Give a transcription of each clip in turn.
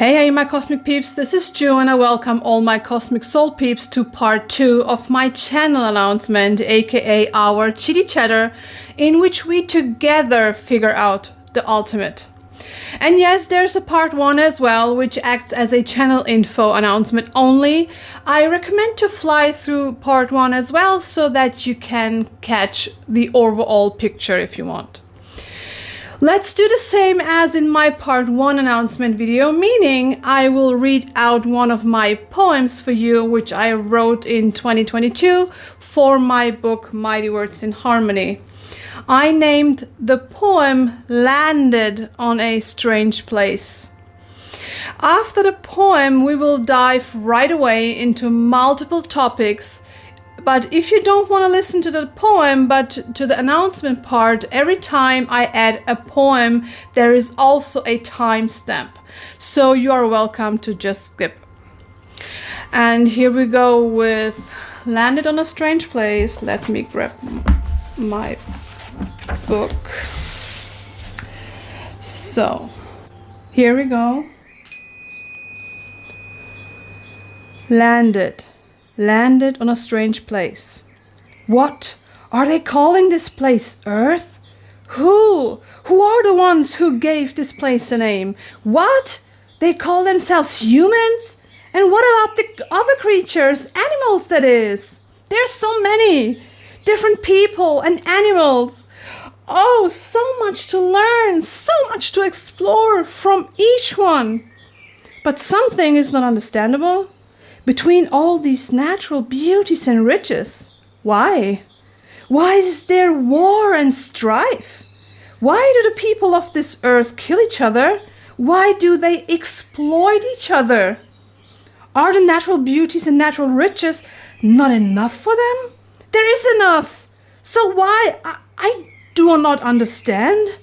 Hey my cosmic peeps, this is Ju and I welcome all my cosmic soul peeps to part 2 of my channel announcement, aka our chitty chatter, in which we together figure out the ultimate. And yes, there's a part 1 as well, which acts as a channel info announcement only. I recommend to fly through part 1 as well so that you can catch the overall picture if you want. Let's do the same as in my part 1 announcement video, meaning I will read out one of my poems for you, which I wrote in 2022 for my book, Mighty Words in Harmony. I named the poem Landed on a Strange Place. After the poem, we will dive right away into multiple topics. But if you don't want to listen to the poem, but to the announcement part, every time I add a poem, there is also a timestamp. So you are welcome to just skip. And here we go with Landed on a Strange Place. Let me grab my book. So, here we go. Landed on a strange place. What are they calling this place? Earth? Who are the ones who gave this place a name? What? They call themselves humans? And what about the other creatures, animals that is? There's so many different people and animals. Oh, so much to learn, so much to explore from each one. But something is not understandable. Between all these natural beauties and riches, why? Why is there war and strife? Why do the people of this earth kill each other? Why do they exploit each other? Are the natural beauties and natural riches not enough for them? There is enough. So why? I do not understand.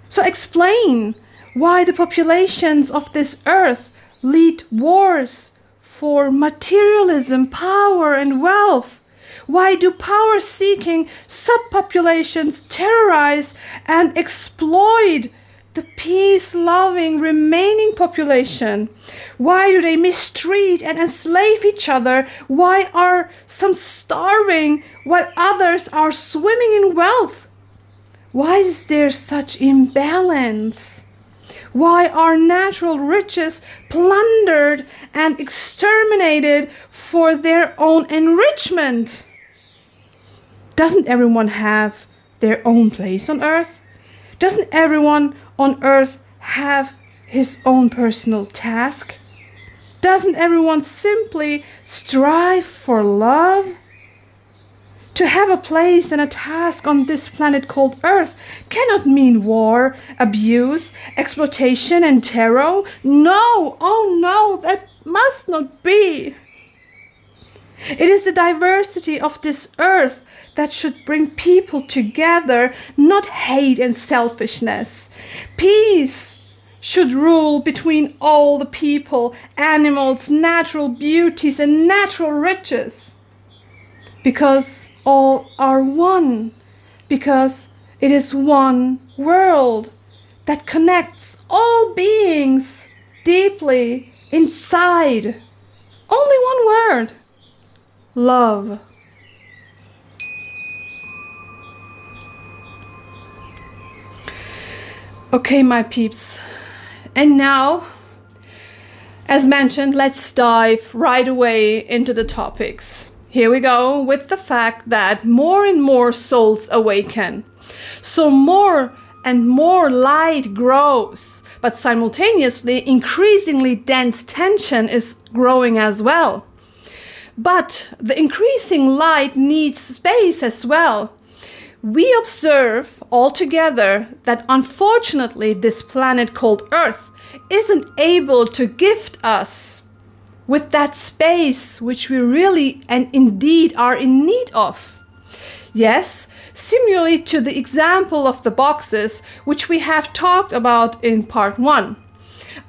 So explain why the populations of this earth lead wars for materialism, power, and wealth. Why do power-seeking subpopulations terrorize and exploit the peace-loving remaining population? Why do they mistreat and enslave each other? Why are some starving while others are swimming in wealth? Why is there such imbalance? Why are natural riches plundered and exterminated for their own enrichment? Doesn't everyone have their own place on earth? Doesn't everyone on earth have his own personal task? Doesn't everyone simply strive for love? To have a place and a task on this planet called Earth cannot mean war, abuse, exploitation, and terror. No, oh no, that must not be. It is the diversity of this Earth that should bring people together, not hate and selfishness. Peace should rule between all the people, animals, natural beauties, and natural riches. Because all are one, because it is one world that connects all beings deeply inside. Only one word: love. Okay, my peeps, and now, as mentioned, let's dive right away into the topics. Here we go with the fact that more and more souls awaken. So more and more light grows, but simultaneously increasingly dense tension is growing as well. But the increasing light needs space as well. We observe altogether that unfortunately this planet called Earth isn't able to gift us with that space which we really and indeed are in need of. Yes, similarly to the example of the boxes which we have talked about in part 1.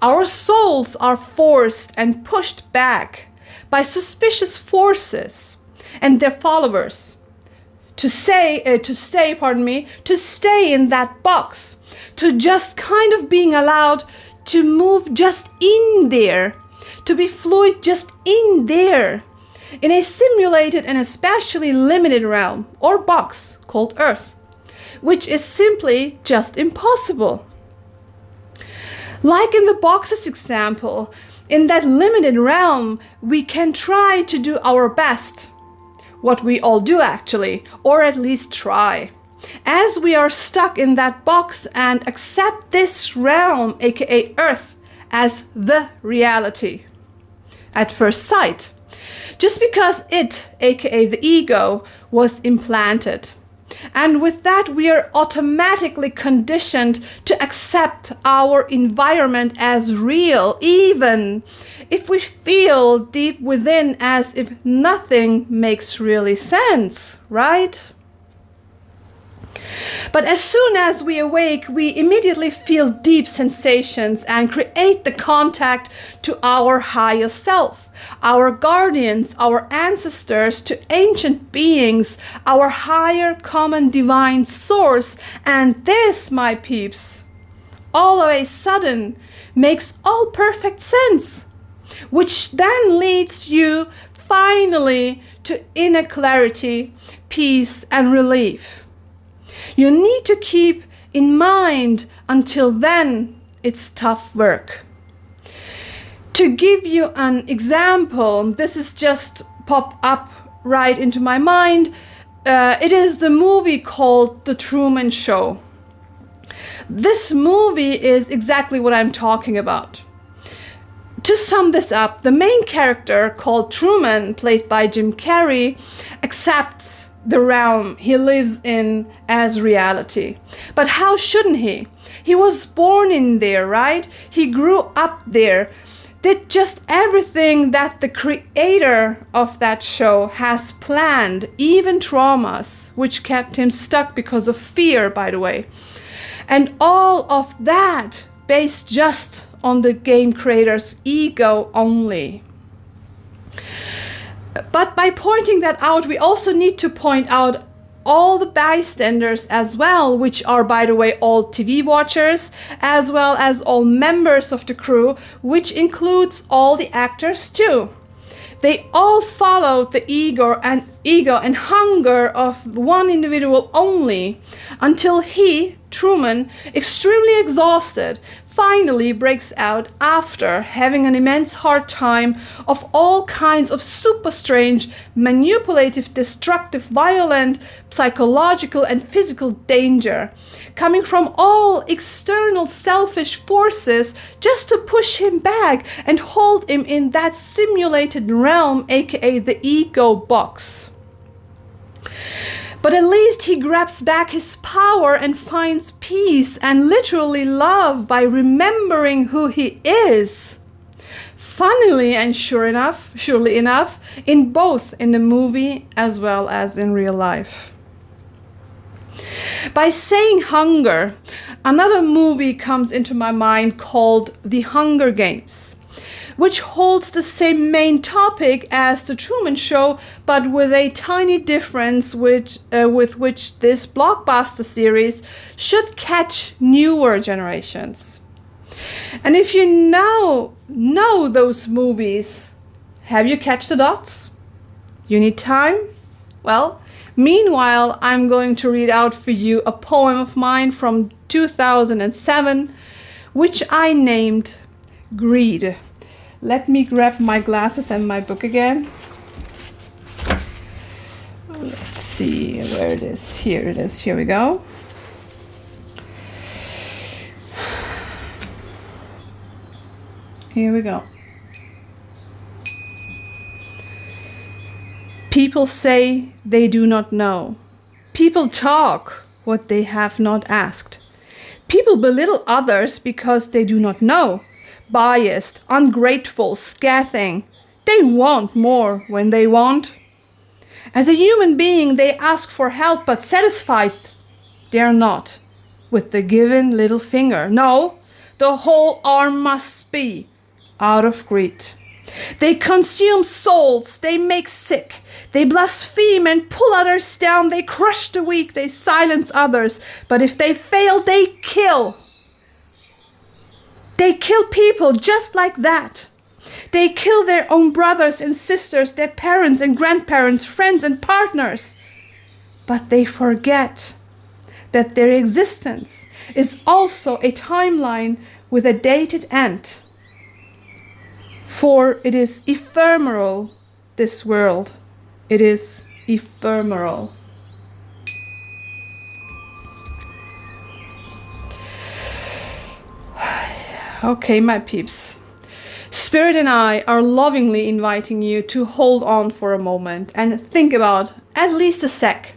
Our souls are forced and pushed back by suspicious forces and their followers to stay in that box, to just kind of being allowed to move just in there, to be fluid just in there, in a simulated and especially limited realm or box called Earth, which is simply just impossible. Like in the box's example, in that limited realm, we can try to do our best, what we all do actually, or at least try, as we are stuck in that box and accept this realm, aka Earth, as the reality at first sight, just because it, aka the ego, was implanted. And with that, we are automatically conditioned to accept our environment as real, even if we feel deep within as if nothing makes really sense, right? But as soon as we awake, we immediately feel deep sensations and create the contact to our higher self, our guardians, our ancestors, to ancient beings, our higher common divine source. And this, my peeps, all of a sudden makes all perfect sense, which then leads you finally to inner clarity, peace, and relief. You need to keep in mind until then it's tough work. To give you an example, this is just popped up right into my mind. It is the movie called The Truman Show. This movie is exactly what I'm talking about. To sum this up, the main character called Truman, played by Jim Carrey, accepts the realm he lives in as reality. But how shouldn't he? He was born in there, right? He grew up there, did just everything that the creator of that show has planned, even traumas, which kept him stuck because of fear, by the way. And all of that based just on the game creator's ego only. But by pointing that out, we also need to point out all the bystanders as well, which are, by the way, all TV watchers, as well as all members of the crew, which includes all the actors too. They all followed the ego and hunger of one individual only, until he, Truman, extremely exhausted, finally breaks out after having an immense hard time of all kinds of super strange, manipulative, destructive, violent, psychological and physical danger, coming from all external selfish forces just to push him back and hold him in that simulated realm, aka the ego box. But at least he grabs back his power and finds peace and literally love by remembering who he is. Funnily and surely enough, in both in the movie as well as in real life. By saying hunger, another movie comes into my mind called The Hunger Games, which holds the same main topic as The Truman Show, but with a tiny difference with which this blockbuster series should catch newer generations. And if you now know those movies, have you catch the dots? You need time? Well, meanwhile, I'm going to read out for you a poem of mine from 2007, which I named Greed. Let me grab my glasses and my book again. Let's see where it is. Here it is. Here we go. Here we go. People say they do not know. People talk what they have not asked. People belittle others because they do not know. Biased, ungrateful, scathing. They want more when they want. As a human being, they ask for help, but satisfied they're not with the given little finger. No, the whole arm must be out of greed. They consume souls, they make sick, they blaspheme and pull others down, they crush the weak, they silence others, but if they fail, they kill. They kill people just like that. They kill their own brothers and sisters, their parents and grandparents, friends and partners. But they forget that their existence is also a timeline with a dated end. For it is ephemeral, this world. It is ephemeral. Okay, my peeps. Spirit and I are lovingly inviting you to hold on for a moment and think about, at least a sec,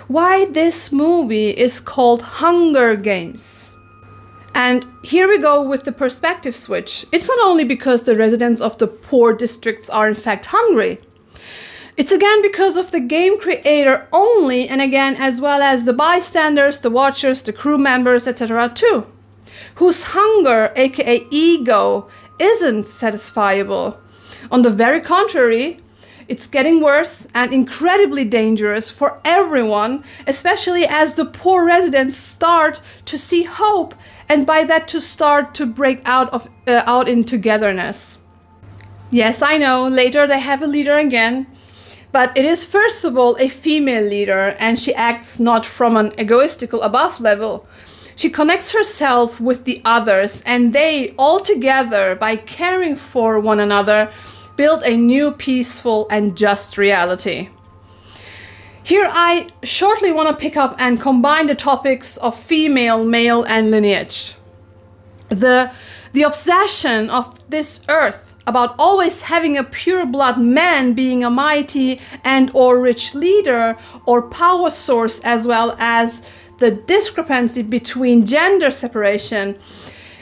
why this movie is called Hunger Games. And here we go with the perspective switch. It's not only because the residents of the poor districts are in fact hungry. It's again because of the game creator only, and again as well as the bystanders, the watchers, the crew members, etc. too, whose hunger, aka ego, isn't satisfiable. On the very contrary, it's getting worse and incredibly dangerous for everyone, especially as the poor residents start to see hope, and by that to start to break out in togetherness. Yes, I know, later they have a leader again, but it is first of all a female leader, and she acts not from an egoistical above level. She connects herself with the others, and they all together, by caring for one another, build a new peaceful and just reality. Here I shortly want to pick up and combine the topics of female, male and lineage. The obsession of this earth about always having a pure blood man being a mighty and or rich leader or power source, as well as the discrepancy between gender separation,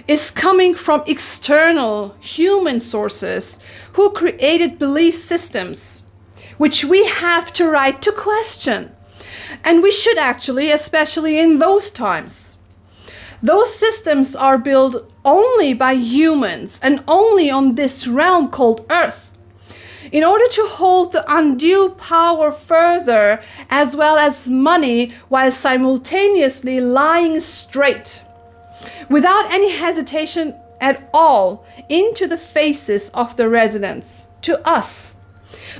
is coming from external human sources who created belief systems, which we have the right to question. And we should actually, especially in those times. Those systems are built only by humans and only on this realm called Earth, in order to hold the undue power further, as well as money, while simultaneously lying straight, without any hesitation at all, into the faces of the residents, to us,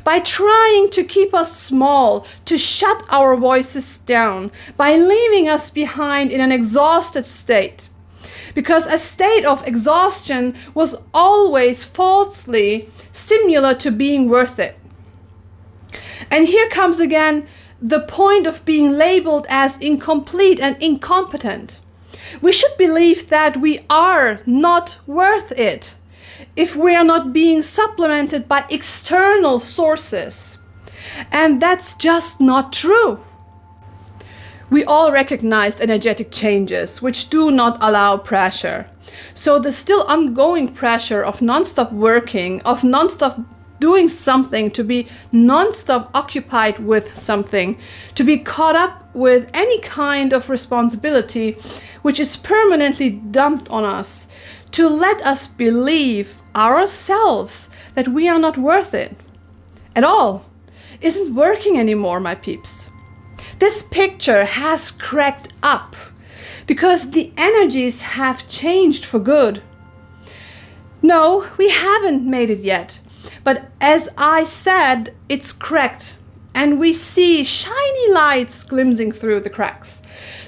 by trying to keep us small, to shut our voices down, by leaving us behind in an exhausted state. Because a state of exhaustion was always falsely similar to being worth it. And here comes again the point of being labeled as incomplete and incompetent. We should believe that we are not worth it if we are not being supplemented by external sources. And that's just not true. We all recognize energetic changes which do not allow pressure. So the still ongoing pressure of non-stop working, of non-stop doing something, to be non-stop occupied with something, to be caught up with any kind of responsibility which is permanently dumped on us, to let us believe ourselves that we are not worth it at all, isn't working anymore, my peeps. This picture has cracked up because the energies have changed for good. No, we haven't made it yet, but as I said, it's cracked and we see shiny lights glimmering through the cracks.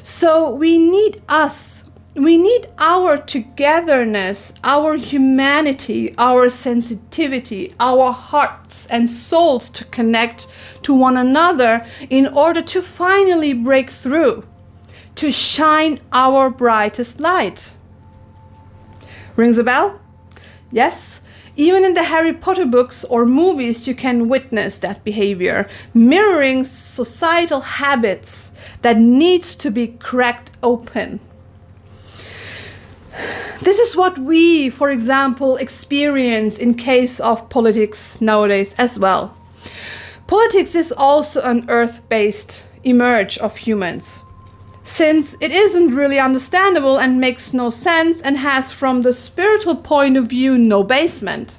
So we need us. We need our togetherness, our humanity, our sensitivity, our hearts and souls to connect to one another in order to finally break through, to shine our brightest light. Rings a bell? Yes? Even in the Harry Potter books or movies, you can witness that behavior, mirroring societal habits that needs to be cracked open. This is what we, for example, experience in case of politics nowadays as well. Politics is also an earth-based emerge of humans, since it isn't really understandable and makes no sense and has, from the spiritual point of view, no basement.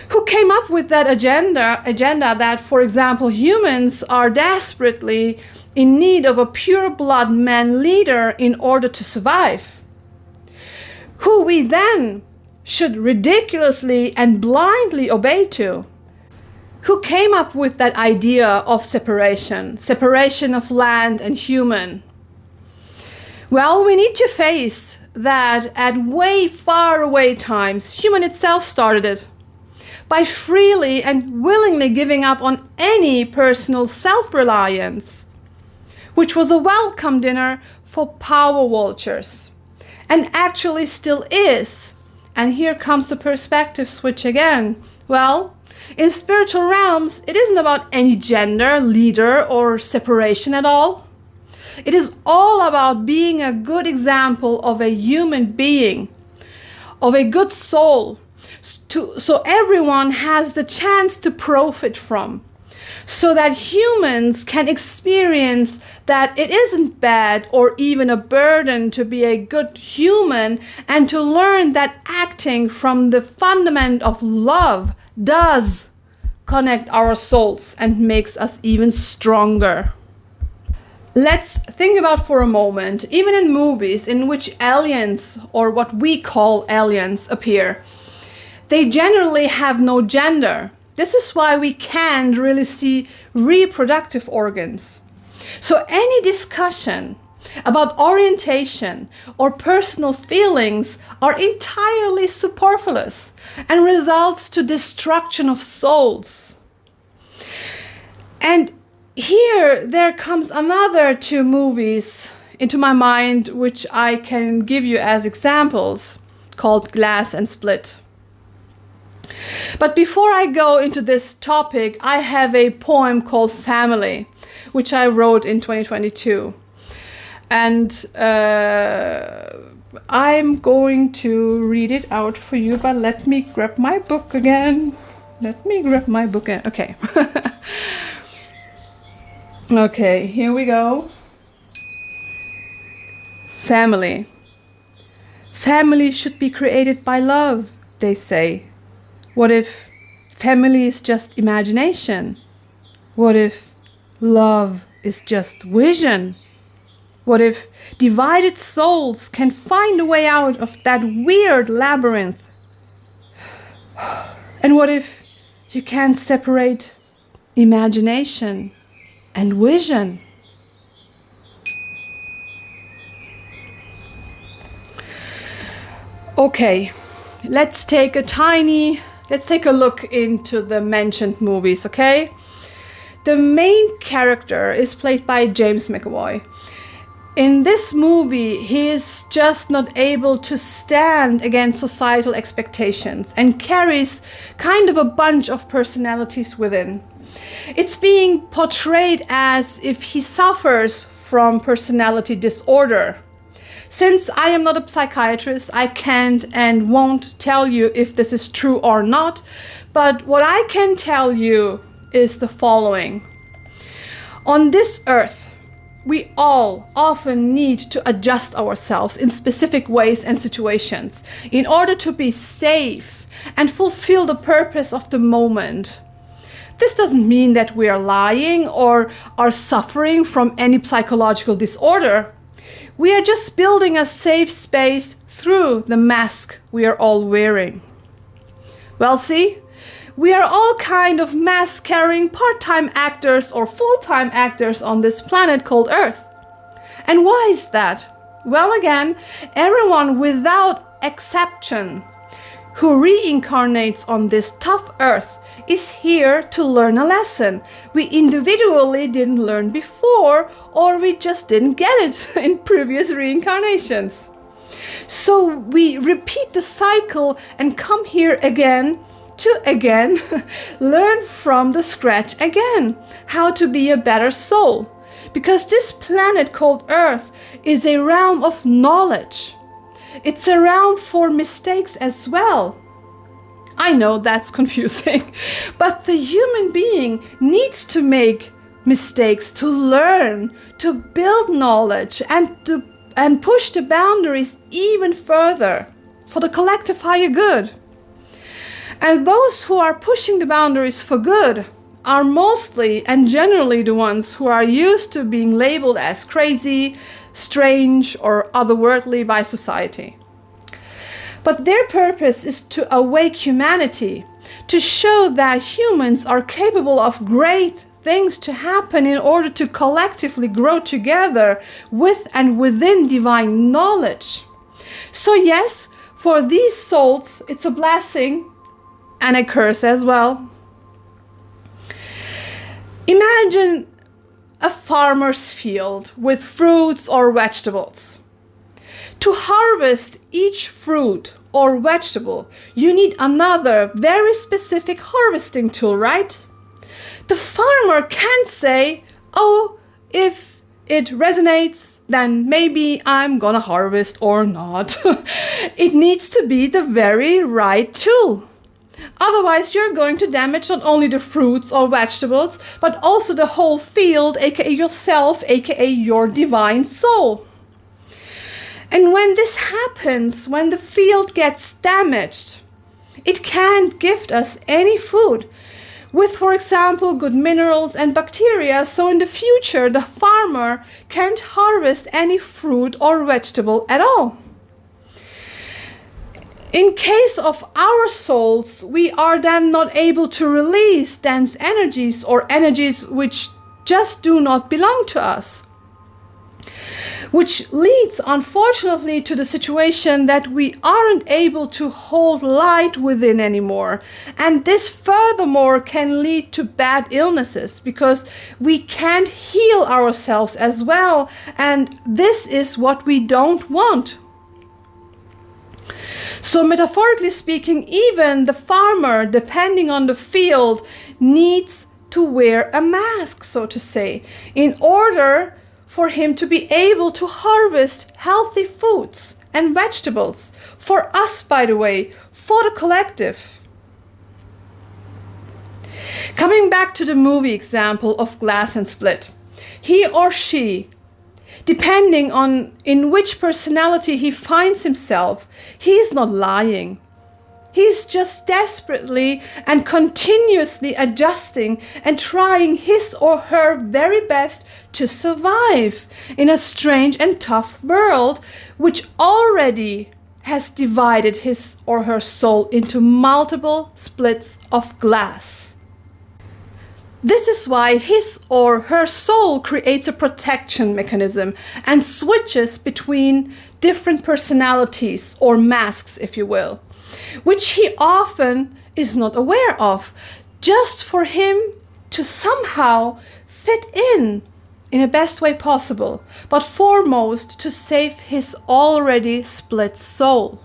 Who came up with that agenda that, for example, humans are desperately in need of a pure blood man leader in order to survive? who we then should ridiculously and blindly obey to. Who came up with that idea of separation of land and human? Well, we need to face that at way far away times, human itself started it by freely and willingly giving up on any personal self-reliance, which was a welcome dinner for power vultures, and actually still is. And here comes the perspective switch again. Well, in spiritual realms, it isn't about any gender, leader, or separation at all. It is all about being a good example of a human being, of a good soul, so everyone has the chance to profit from, so that humans can experience that it isn't bad or even a burden to be a good human, and to learn that acting from the fundament of love does connect our souls and makes us even stronger. Let's think about for a moment, even in movies in which aliens, or what we call aliens, appear, they generally have no gender. This is why we can't really see reproductive organs. So any discussion about orientation or personal feelings are entirely superfluous and results to destruction of souls. And here there comes another two movies into my mind which I can give you as examples, called Glass and Split. But before I go into this topic, I have a poem called Family, which I wrote in 2022. And I'm going to read it out for you, but let me grab my book again. Okay. Okay, here we go. Family. Family should be created by love, they say. What if family is just imagination? What if love is just vision? What if divided souls can find a way out of that weird labyrinth? And what if you can't separate imagination and vision? Okay, let's take a look into the mentioned movies, okay? The main character is played by James McAvoy. In this movie, he is just not able to stand against societal expectations and carries kind of a bunch of personalities within. It's being portrayed as if he suffers from personality disorder. Since I am not a psychiatrist, I can't and won't tell you if this is true or not, but what I can tell you is the following. On this earth, we all often need to adjust ourselves in specific ways and situations in order to be safe and fulfill the purpose of the moment. This doesn't mean that we are lying or are suffering from any psychological disorder. We are just building a safe space through the mask we are all wearing. Well, see, we are all kind of mask-carrying part-time actors or full-time actors on this planet called Earth. And why is that? Well, again, everyone without exception who reincarnates on this tough Earth is here to learn a lesson we individually didn't learn before, or we just didn't get it in previous reincarnations. So we repeat the cycle and come here again to learn from the scratch again how to be a better soul. Because this planet called Earth is a realm of knowledge. It's a realm for mistakes as well. I know that's confusing, but the human being needs to make mistakes to learn, to build knowledge, and push the boundaries even further for the collective higher good. And those who are pushing the boundaries for good are mostly and generally the ones who are used to being labeled as crazy, strange, or otherworldly by society. But their purpose is to awake humanity, to show that humans are capable of great things to happen in order to collectively grow together with and within divine knowledge. So yes, for these souls, it's a blessing and a curse as well. Imagine a farmer's field with fruits or vegetables. To harvest each fruit or vegetable, you need another very specific harvesting tool, right? The farmer can't say, oh, if it resonates, then maybe I'm gonna harvest or not. It needs to be the very right tool. Otherwise, you're going to damage not only the fruits or vegetables, but also the whole field, aka yourself, aka your divine soul. And when this happens, when the field gets damaged, it can't gift us any food with, for example, good minerals and bacteria, so in the future the farmer can't harvest any fruit or vegetable at all. In case of our souls, we are then not able to release dense energies or energies which just do not belong to us. Which leads, unfortunately, to the situation that we aren't able to hold light within anymore. And this furthermore can lead to bad illnesses because we can't heal ourselves as well. And this is what we don't want. So metaphorically speaking, even the farmer, depending on the field, needs to wear a mask, so to say, in order for him to be able to harvest healthy foods and vegetables. For us, by the way, for the collective. Coming back to the movie example of Glass and Split, he or she, depending on in which personality he finds himself, he's not lying. He's just desperately and continuously adjusting and trying his or her very best to survive in a strange and tough world which already has divided his or her soul into multiple splits of glass. This is why his or her soul creates a protection mechanism and switches between different personalities or masks, if you will, which he often is not aware of, just for him to somehow fit in the best way possible, but foremost to save his already split soul.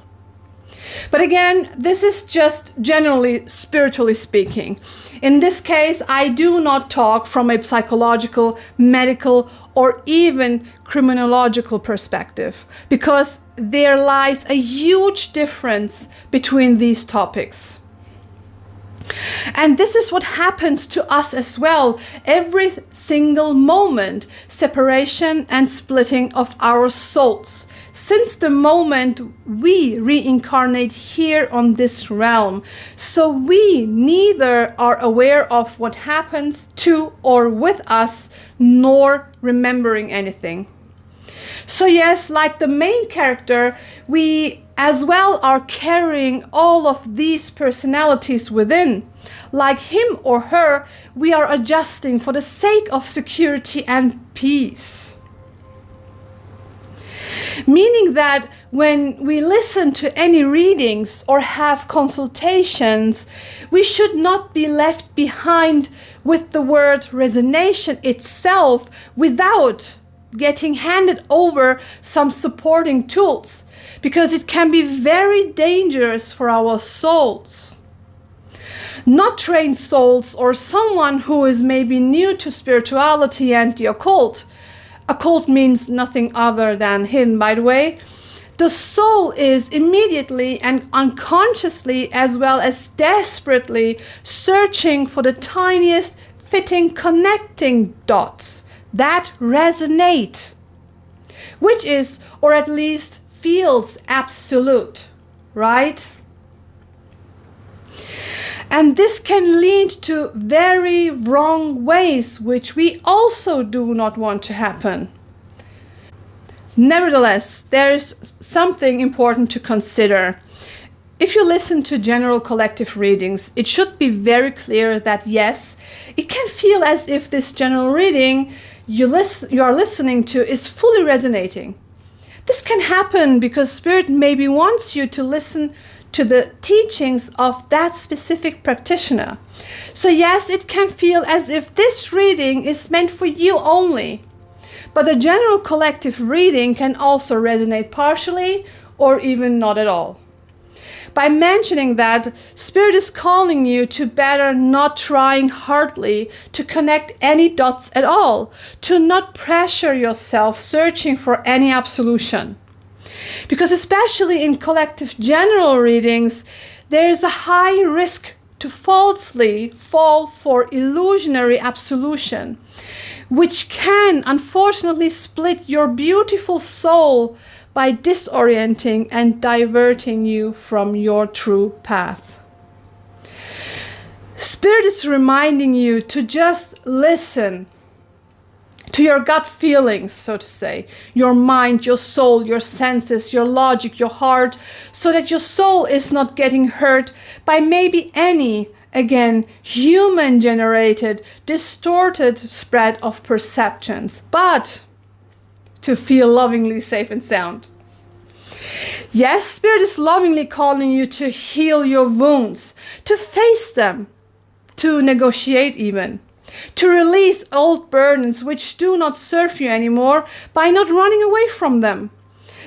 But again, this is just generally spiritually speaking. In this case, I do not talk from a psychological, medical, or even criminological perspective, because there lies a huge difference between these topics. And this is what happens to us as well every single moment, separation and splitting of our souls. Since the moment we reincarnate here on this realm, so we neither are aware of what happens to or with us, nor remembering anything. So yes, like the main character, we as well are carrying all of these personalities within. Like him or her, we are adjusting for the sake of security and peace. Meaning that when we listen to any readings or have consultations, we should not be left behind with the word resignation itself without getting handed over some supporting tools, because it can be very dangerous for our souls. Not trained souls or someone who is maybe new to spirituality and the occult. Occult means nothing other than hidden, by the way. The soul is immediately and unconsciously as well as desperately searching for the tiniest fitting connecting dots that resonate, which is, or at least feels absolute, right? And this can lead to very wrong ways, which we also do not want to happen. Nevertheless, there is something important to consider. If you listen to general collective readings, it should be very clear that yes, it can feel as if this general reading you are listening to is fully resonating. This can happen because Spirit maybe wants you to listen to the teachings of that specific practitioner. So yes, it can feel as if this reading is meant for you only. But the general collective reading can also resonate partially or even not at all. By mentioning that, Spirit is calling you to better not trying hardly to connect any dots at all, to not pressure yourself searching for any absolution. Because especially in collective general readings, there is a high risk to falsely fall for illusionary absolution, which can unfortunately split your beautiful soul by disorienting and diverting you from your true path. Spirit is reminding you to just listen to your gut feelings, so to say, your mind, your soul, your senses, your logic, your heart, so that your soul is not getting hurt by maybe any, again, human-generated, distorted spread of perceptions, but to feel lovingly safe and sound. Yes, Spirit is lovingly calling you to heal your wounds, to face them, to negotiate even, to release old burdens which do not serve you anymore by not running away from them.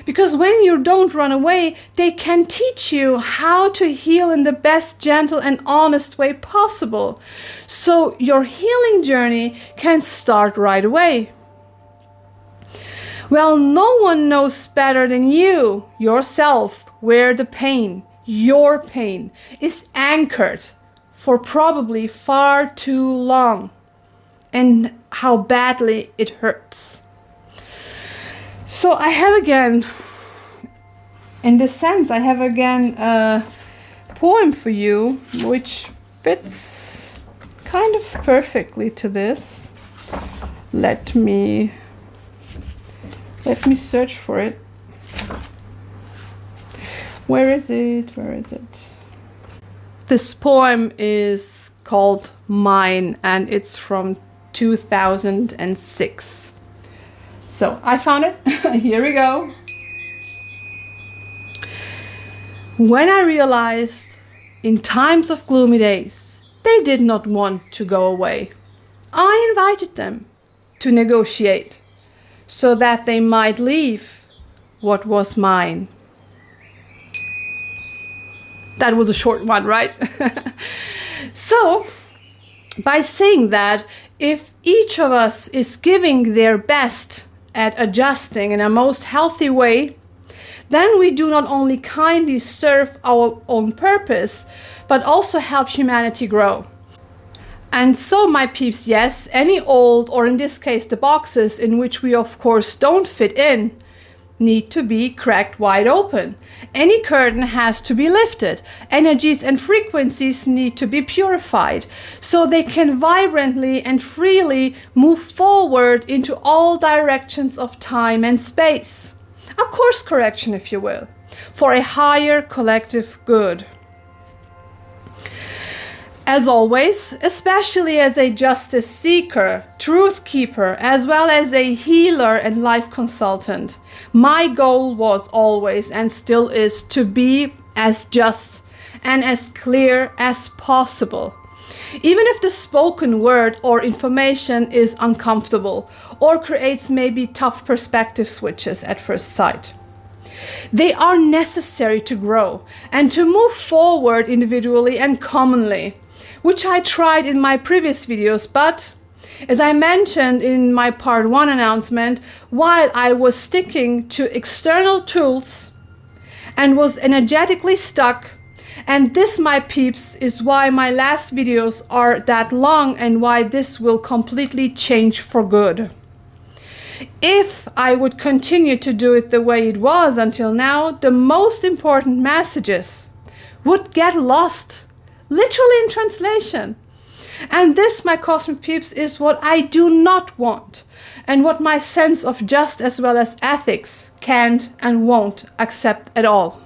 Because when you don't run away, they can teach you how to heal in the best gentle and honest way possible. So your healing journey can start right away. Well, no one knows better than you, yourself, where the pain, your pain, is anchored for probably far too long and how badly it hurts. So I have again, in this sense, I have again a poem for you which fits kind of perfectly to this. Let me search for it. Where is it? Where is it? This poem is called Mine, and it's from 2006. So I found it. Here we go. When I realized in times of gloomy days they did not want to go away, I invited them to negotiate, so that they might leave what was mine. That was a short one, right? So, by saying that, if each of us is giving their best at adjusting in a most healthy way, then we do not only kindly serve our own purpose, but also help humanity grow. And so, my peeps, yes, any old, or in this case the boxes in which we of course don't fit in, need to be cracked wide open. Any curtain has to be lifted. Energies and frequencies need to be purified, so they can vibrantly and freely move forward into all directions of time and space. A course correction, if you will, for a higher collective good. As always, especially as a justice seeker, truth keeper, as well as a healer and life consultant, my goal was always and still is to be as just and as clear as possible. Even if the spoken word or information is uncomfortable or creates maybe tough perspective switches at first sight. They are necessary to grow and to move forward individually and commonly, which I tried in my previous videos, but as I mentioned in my part 1 announcement, while I was sticking to external tools and was energetically stuck, and this, my peeps, is why my last videos are that long and why this will completely change for good. If I would continue to do it the way it was until now, the most important messages would get lost, literally in translation. And this, my cosmic peeps, is what I do not want, and what my sense of just as well as ethics can't and won't accept at all.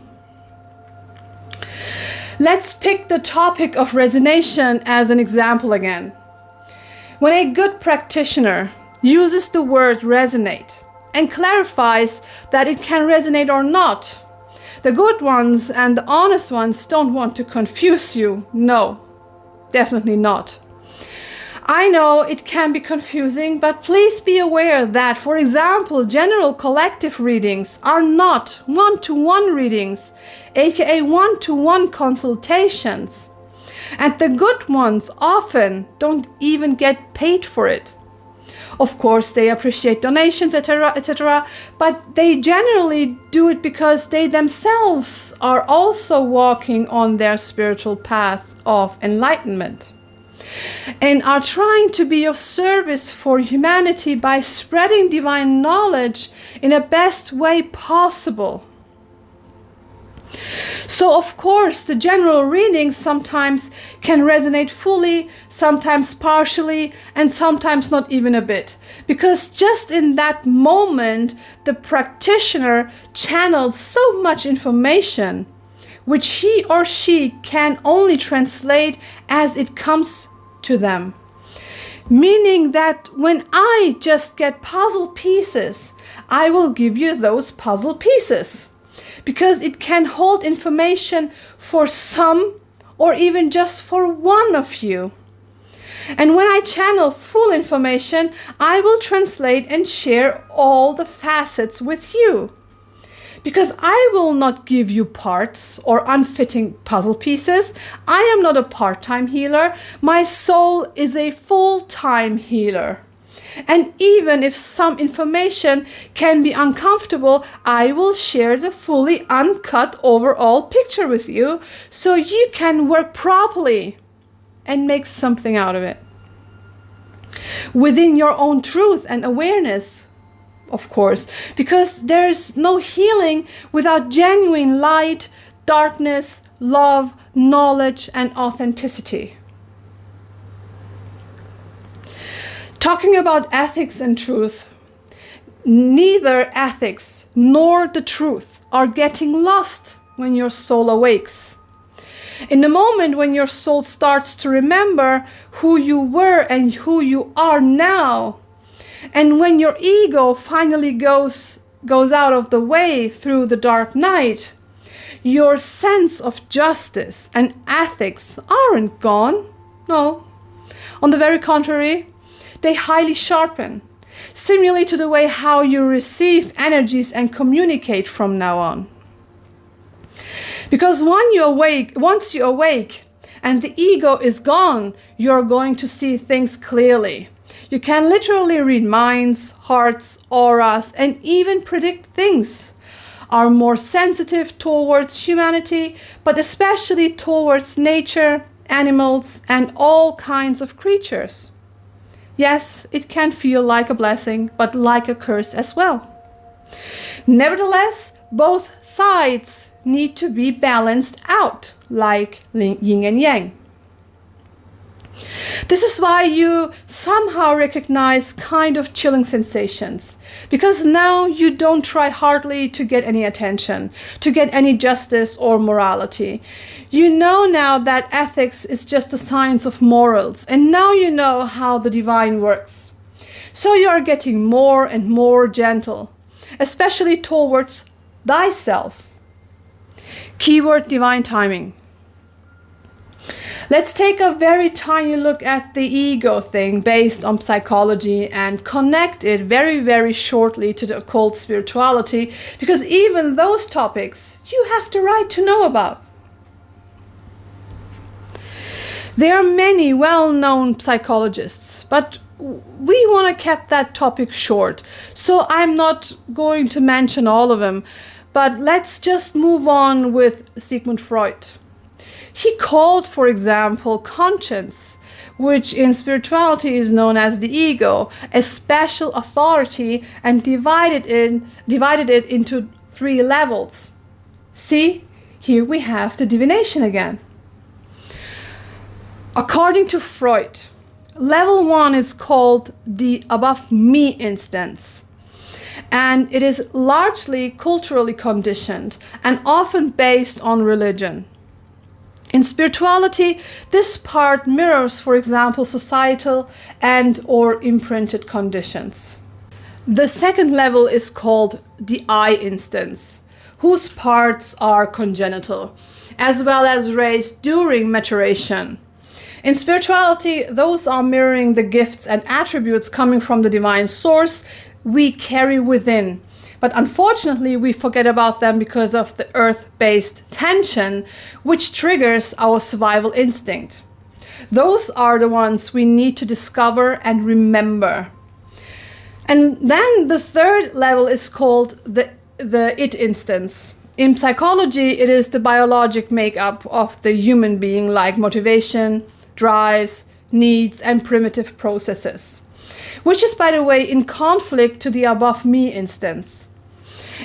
Let's pick the topic of resonation as an example again. When a good practitioner uses the word resonate and clarifies that it can resonate or not, the good ones and the honest ones don't want to confuse you. No, definitely not. I know it can be confusing, but please be aware that, for example, general collective readings are not one-to-one readings, aka one-to-one consultations. And the good ones often don't even get paid for it. Of course, they appreciate donations, etc., etc., but they generally do it because they themselves are also walking on their spiritual path of enlightenment and are trying to be of service for humanity by spreading divine knowledge in the best way possible. So, of course, the general readings sometimes can resonate fully, sometimes partially, and sometimes not even a bit. Because just in that moment, the practitioner channels so much information, which he or she can only translate as it comes to them. Meaning that when I just get puzzle pieces, I will give you those puzzle pieces. Because it can hold information for some or even just for one of you. And when I channel full information, I will translate and share all the facets with you. Because I will not give you parts or unfitting puzzle pieces. I am not a part-time healer. My soul is a full-time healer. And even if some information can be uncomfortable, I will share the fully uncut overall picture with you so you can work properly and make something out of it. Within your own truth and awareness, of course, because there is no healing without genuine light, darkness, love, knowledge, and authenticity. Talking about ethics and truth, neither ethics nor the truth are getting lost when your soul awakes. In the moment when your soul starts to remember who you were and who you are now, and when your ego finally goes out of the way through the dark night, your sense of justice and ethics aren't gone. No. On the very contrary, they highly sharpen, similarly to the way how you receive energies and communicate from now on. Because once you awake and the ego is gone, you're going to see things clearly. You can literally read minds, hearts, auras, and even predict things. Are more sensitive towards humanity, but especially towards nature, animals, and all kinds of creatures. Yes, it can feel like a blessing, but like a curse as well. Nevertheless, both sides need to be balanced out, like yin and yang. This is why you somehow recognize kind of chilling sensations, because now you don't try hardly to get any attention, to get any justice or morality. You know now that ethics is just a science of morals, and now you know how the divine works. So you are getting more and more gentle, especially towards thyself. Keyword divine timing. Let's take a very tiny look at the ego thing based on psychology and connect it very, very shortly to the occult spirituality, because even those topics you have the right to know about. There are many well-known psychologists, but we want to keep that topic short, so I'm not going to mention all of them, but let's just move on with Sigmund Freud. He called, for example, conscience, which in spirituality is known as the ego, a special authority, and divided it into 3 levels. See, here we have the divination again. According to Freud, level 1 is called the above me instance, and it is largely culturally conditioned and often based on religion. In spirituality, this part mirrors, for example, societal and/or imprinted conditions. The second level is called the I instance, whose parts are congenital, as well as raised during maturation. In spirituality, those are mirroring the gifts and attributes coming from the divine source we carry within. But unfortunately, we forget about them because of the earth-based tension, which triggers our survival instinct. Those are the ones we need to discover and remember. And then the third level is called the it instance. In psychology, it is the biologic makeup of the human being, like motivation, drives, needs, and primitive processes, which is, by the way, in conflict to the above me instance.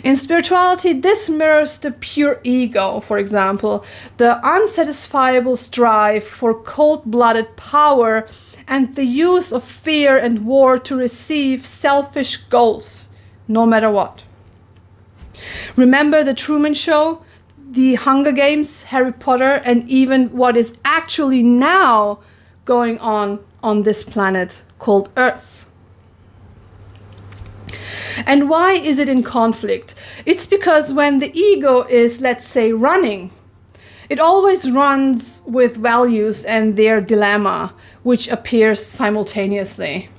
In spirituality, this mirrors the pure ego, for example, the unsatisfiable strive for cold-blooded power and the use of fear and war to receive selfish goals, no matter what. Remember the Truman Show, the Hunger Games, Harry Potter, and even what is actually now going on this planet called Earth. And why is it in conflict? It's because when the ego is, let's say, running, it always runs with values and their dilemma, which appears simultaneously.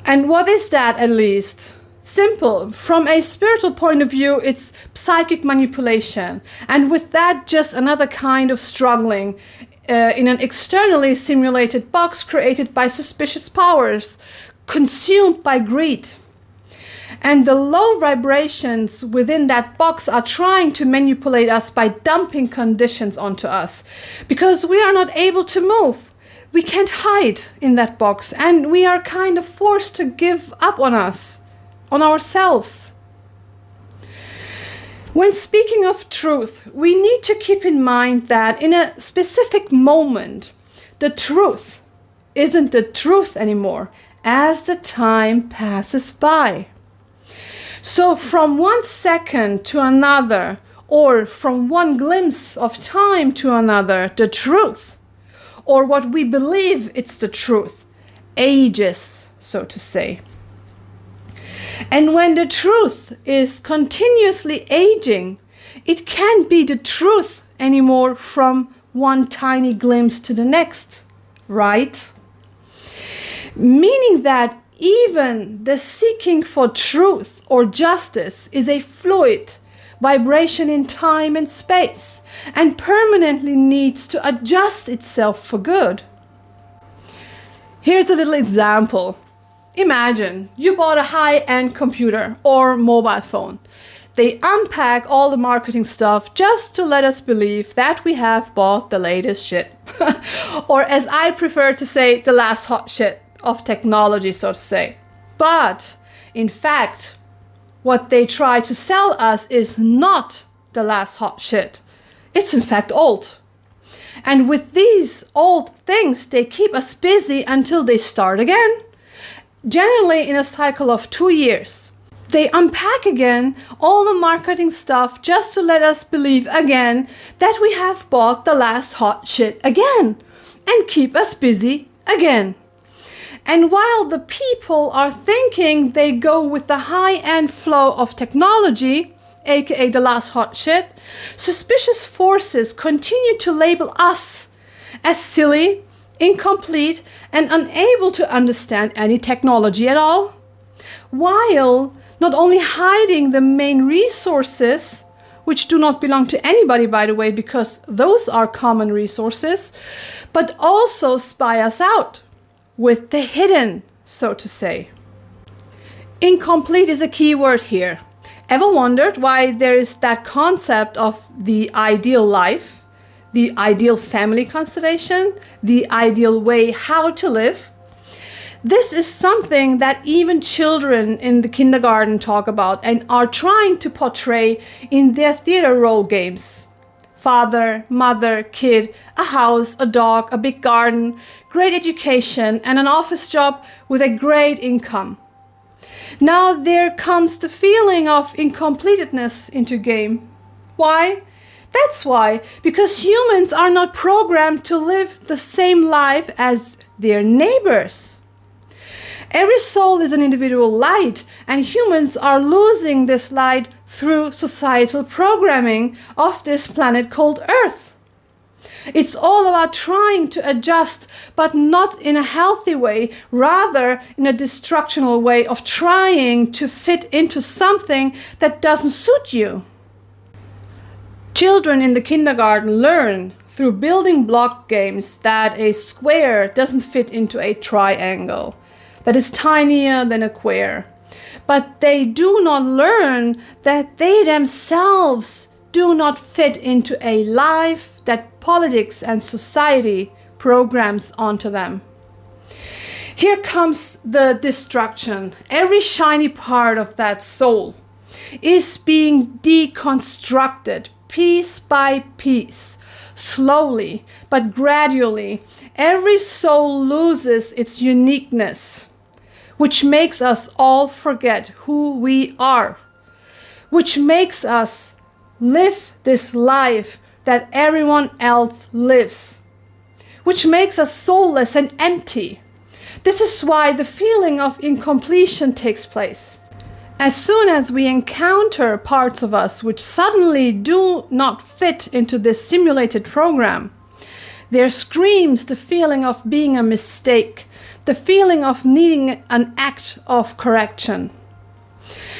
And what is that, at least? Simple. From a spiritual point of view, it's psychic manipulation. And with that, just another kind of struggling in an externally simulated box created by suspicious powers, consumed by greed. And the low vibrations within that box are trying to manipulate us by dumping conditions onto us, because we are not able to move. We can't hide in that box, and we are kind of forced to give up on us, on ourselves. When speaking of truth, we need to keep in mind that in a specific moment, the truth isn't the truth anymore as the time passes by. So from 1 second to another, or from one glimpse of time to another, the truth, or what we believe it's the truth, ages, so to say. And when the truth is continuously aging, it can't be the truth anymore from one tiny glimpse to the next, right? Meaning that even the seeking for truth or justice is a fluid vibration in time and space, and permanently needs to adjust itself for good. Here's a little example. Imagine you bought a high-end computer or mobile phone. They unpack all the marketing stuff just to let us believe that we have bought the latest shit. Or as I prefer to say, the last hot shit of technology, so to say. But in fact, what they try to sell us is not the last hot shit. It's in fact old. And with these old things, they keep us busy until they start again. Generally in a cycle of 2 years. They unpack again all the marketing stuff just to let us believe again that we have bought the last hot shit again, and keep us busy again. And while the people are thinking they go with the high-end flow of technology, aka the last hot shit, suspicious forces continue to label us as silly, incomplete, and unable to understand any technology at all, while not only hiding the main resources, which do not belong to anybody, by the way, because those are common resources, but also spy us out with the hidden, so to say. Incomplete is a key word here. Ever wondered why there is that concept of the ideal life, the ideal family constellation, the ideal way how to live? This is something that even children in the kindergarten talk about and are trying to portray in their theater role games. Father, mother, kid, a house, a dog, a big garden, great education, and an office job with a great income. Now there comes the feeling of incompleteness into game. Why? That's why, because humans are not programmed to live the same life as their neighbors. Every soul is an individual light, and humans are losing this light through societal programming of this planet called Earth. It's all about trying to adjust, but not in a healthy way, rather in a destructional way of trying to fit into something that doesn't suit you. Children in the kindergarten learn through building block games that a square doesn't fit into a triangle that is tinier than a square. But they do not learn that they themselves do not fit into a life that politics and society programs onto them. Here comes the destruction. Every shiny part of that soul is being deconstructed piece by piece, slowly but gradually. Every soul loses its uniqueness, which makes us all forget who we are, which makes us live this life that everyone else lives, which makes us soulless and empty. This is why the feeling of incompletion takes place. As soon as we encounter parts of us which suddenly do not fit into this simulated program, there screams the feeling of being a mistake, the feeling of needing an act of correction.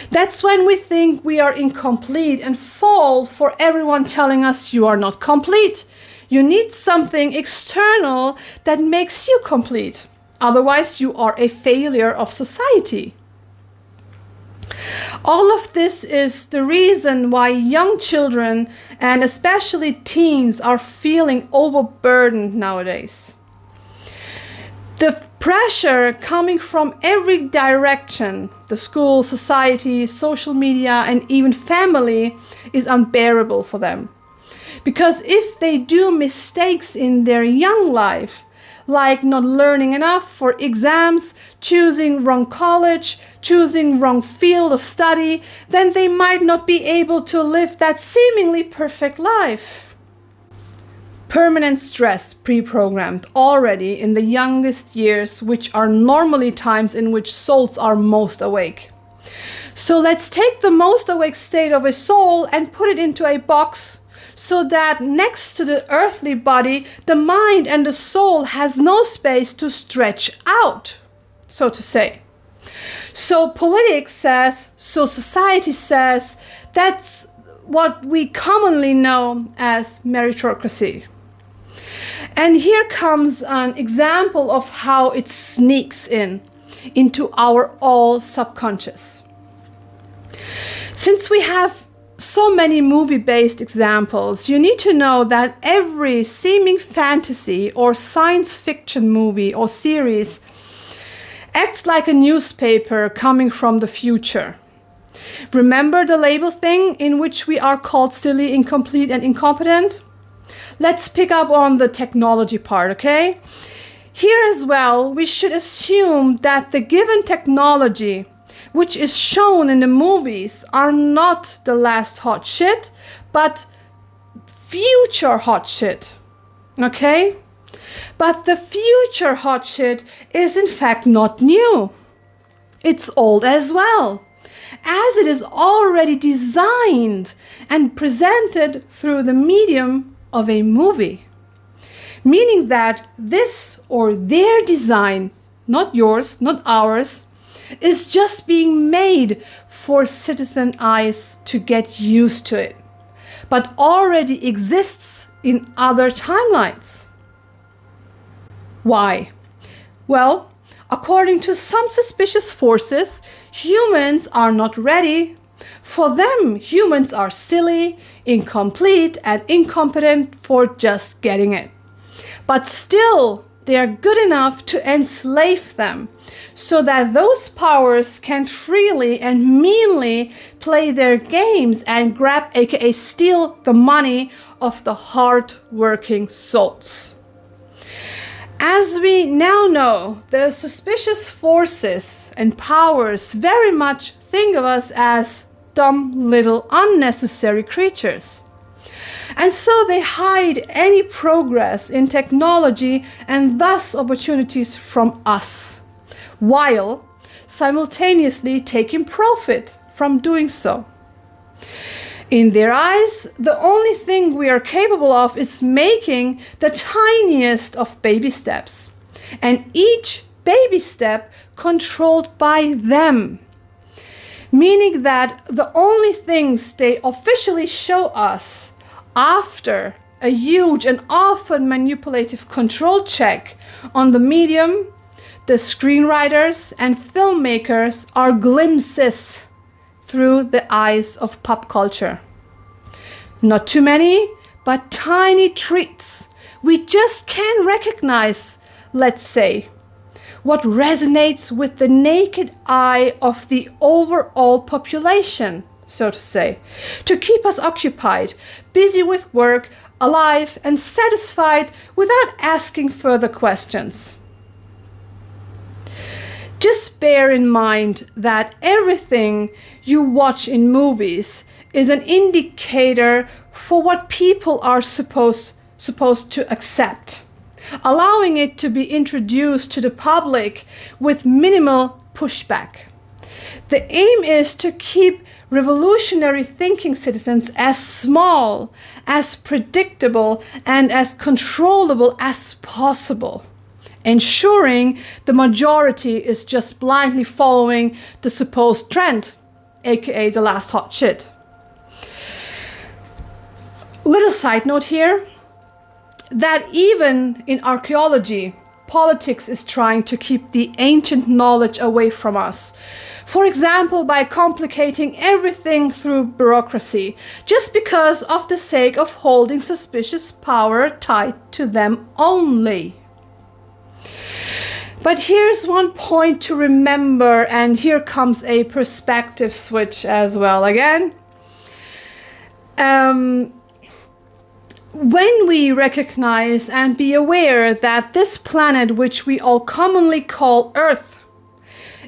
That's when we think we are incomplete and fall for everyone telling us you are not complete. You need something external that makes you complete. Otherwise, you are a failure of society. All of this is the reason why young children and especially teens are feeling overburdened nowadays. The pressure coming from every direction, the school, society, social media, and even family, is unbearable for them. Because if they do mistakes in their young life, like not learning enough for exams, choosing wrong college, choosing wrong field of study, then they might not be able to live that seemingly perfect life. Permanent stress pre-programmed already in the youngest years, which are normally times in which souls are most awake. So let's take the most awake state of a soul and put it into a box so that next to the earthly body, the mind and the soul has no space to stretch out, so to say. So politics says, so society says, that's what we commonly know as meritocracy. And here comes an example of how it sneaks into our all subconscious. Since we have so many movie-based examples, you need to know that every seeming fantasy or science fiction movie or series acts like a newspaper coming from the future. Remember the label thing in which we are called silly, incomplete, and incompetent? Let's pick up on the technology part, okay? Here as well, we should assume that the given technology which is shown in the movies are not the last hot shit, but future hot shit, okay? But the future hot shit is in fact not new. It's old as well, as it is already designed and presented through the medium of a movie. Meaning that this or their design, not yours, not ours, is just being made for citizen eyes to get used to it, but already exists in other timelines. Why? Well, according to some suspicious forces, humans are not ready. For them, humans are silly, incomplete, and incompetent for just getting it. But still, they are good enough to enslave them, so that those powers can freely and meanly play their games and grab, aka steal, the money of the hard-working souls. As we now know, the suspicious forces and powers very much think of us as dumb little unnecessary creatures. And so they hide any progress in technology and thus opportunities from us, while simultaneously taking profit from doing so. In their eyes, the only thing we are capable of is making the tiniest of baby steps, and each baby step controlled by them, meaning that the only things they officially show us after a huge and often manipulative control check on the medium, the screenwriters and filmmakers, are glimpses through the eyes of pop culture. Not too many, but tiny treats we just can't recognize, let's say. What resonates with the naked eye of the overall population, so to say, to keep us occupied, busy with work, alive and satisfied without asking further questions. Just bear in mind that everything you watch in movies is an indicator for what people are supposed to accept, allowing it to be introduced to the public with minimal pushback. The aim is to keep revolutionary thinking citizens as small, as predictable, and as controllable as possible, ensuring the majority is just blindly following the supposed trend, aka the last hot shit. Little side note here, that even in archaeology, politics is trying to keep the ancient knowledge away from us. For example, by complicating everything through bureaucracy, just because of the sake of holding suspicious power tied to them only. But here's one point to remember, and here comes a perspective switch as well again. When we recognize and be aware that this planet, which we all commonly call Earth,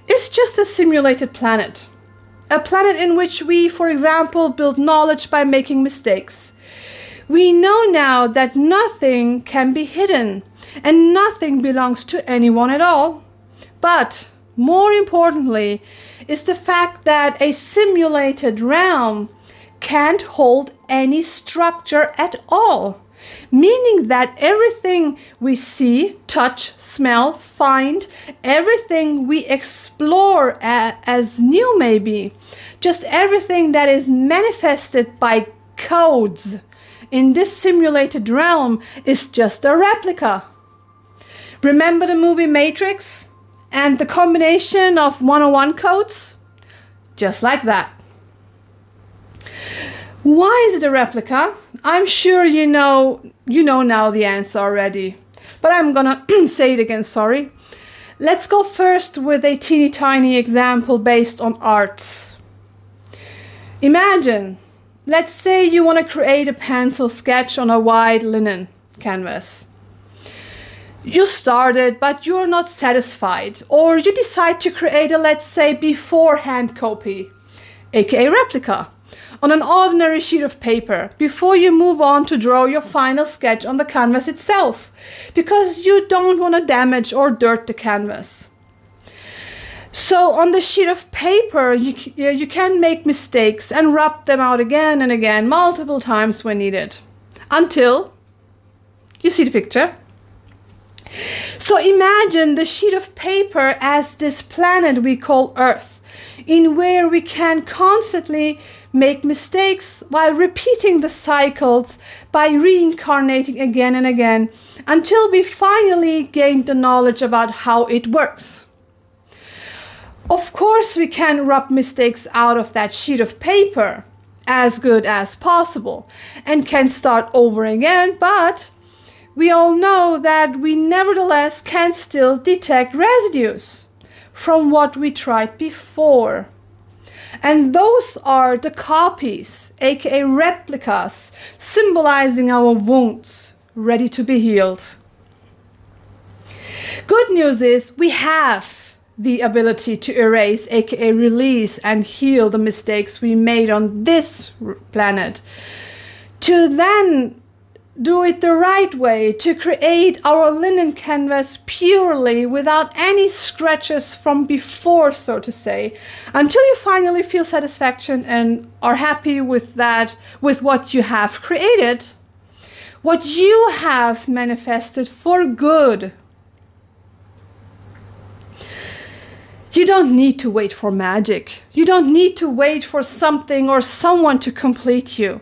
is just a simulated planet. A planet in which we, for example, build knowledge by making mistakes. We know now that nothing can be hidden and nothing belongs to anyone at all. But more importantly is the fact that a simulated realm can't hold any structure at all, meaning that everything we see, touch, smell, find, everything we explore as new maybe, just everything that is manifested by codes in this simulated realm is just a replica. Remember the movie Matrix and the combination of 101 codes? Just like that. Why is it a replica? I'm sure you know now the answer already, but I'm gonna say it again, sorry. Let's go first with a teeny tiny example based on arts. Imagine, let's say you want to create a pencil sketch on a white linen canvas. You started, but you're not satisfied, or you decide to create a, let's say, beforehand copy, aka replica, on an ordinary sheet of paper before you move on to draw your final sketch on the canvas itself, because you don't want to damage or dirt the canvas. So on the sheet of paper, you can make mistakes and rub them out again and again, multiple times when needed, until you see the picture. So imagine the sheet of paper as this planet we call Earth, in where we can constantly make mistakes while repeating the cycles by reincarnating again and again until we finally gain the knowledge about how it works. Of course, we can rub mistakes out of that sheet of paper as good as possible and can start over again, but we all know that we nevertheless can still detect residues from what we tried before. And those are the copies, aka replicas, symbolizing our wounds, ready to be healed. Good news is we have the ability to erase, aka release and heal the mistakes we made on this planet, to then do it the right way, to create our linen canvas purely without any scratches from before, so to say, until you finally feel satisfaction and are happy with that, with what you have created, what you have manifested for good. You don't need to wait for magic. You don't need to wait for something or someone to complete you.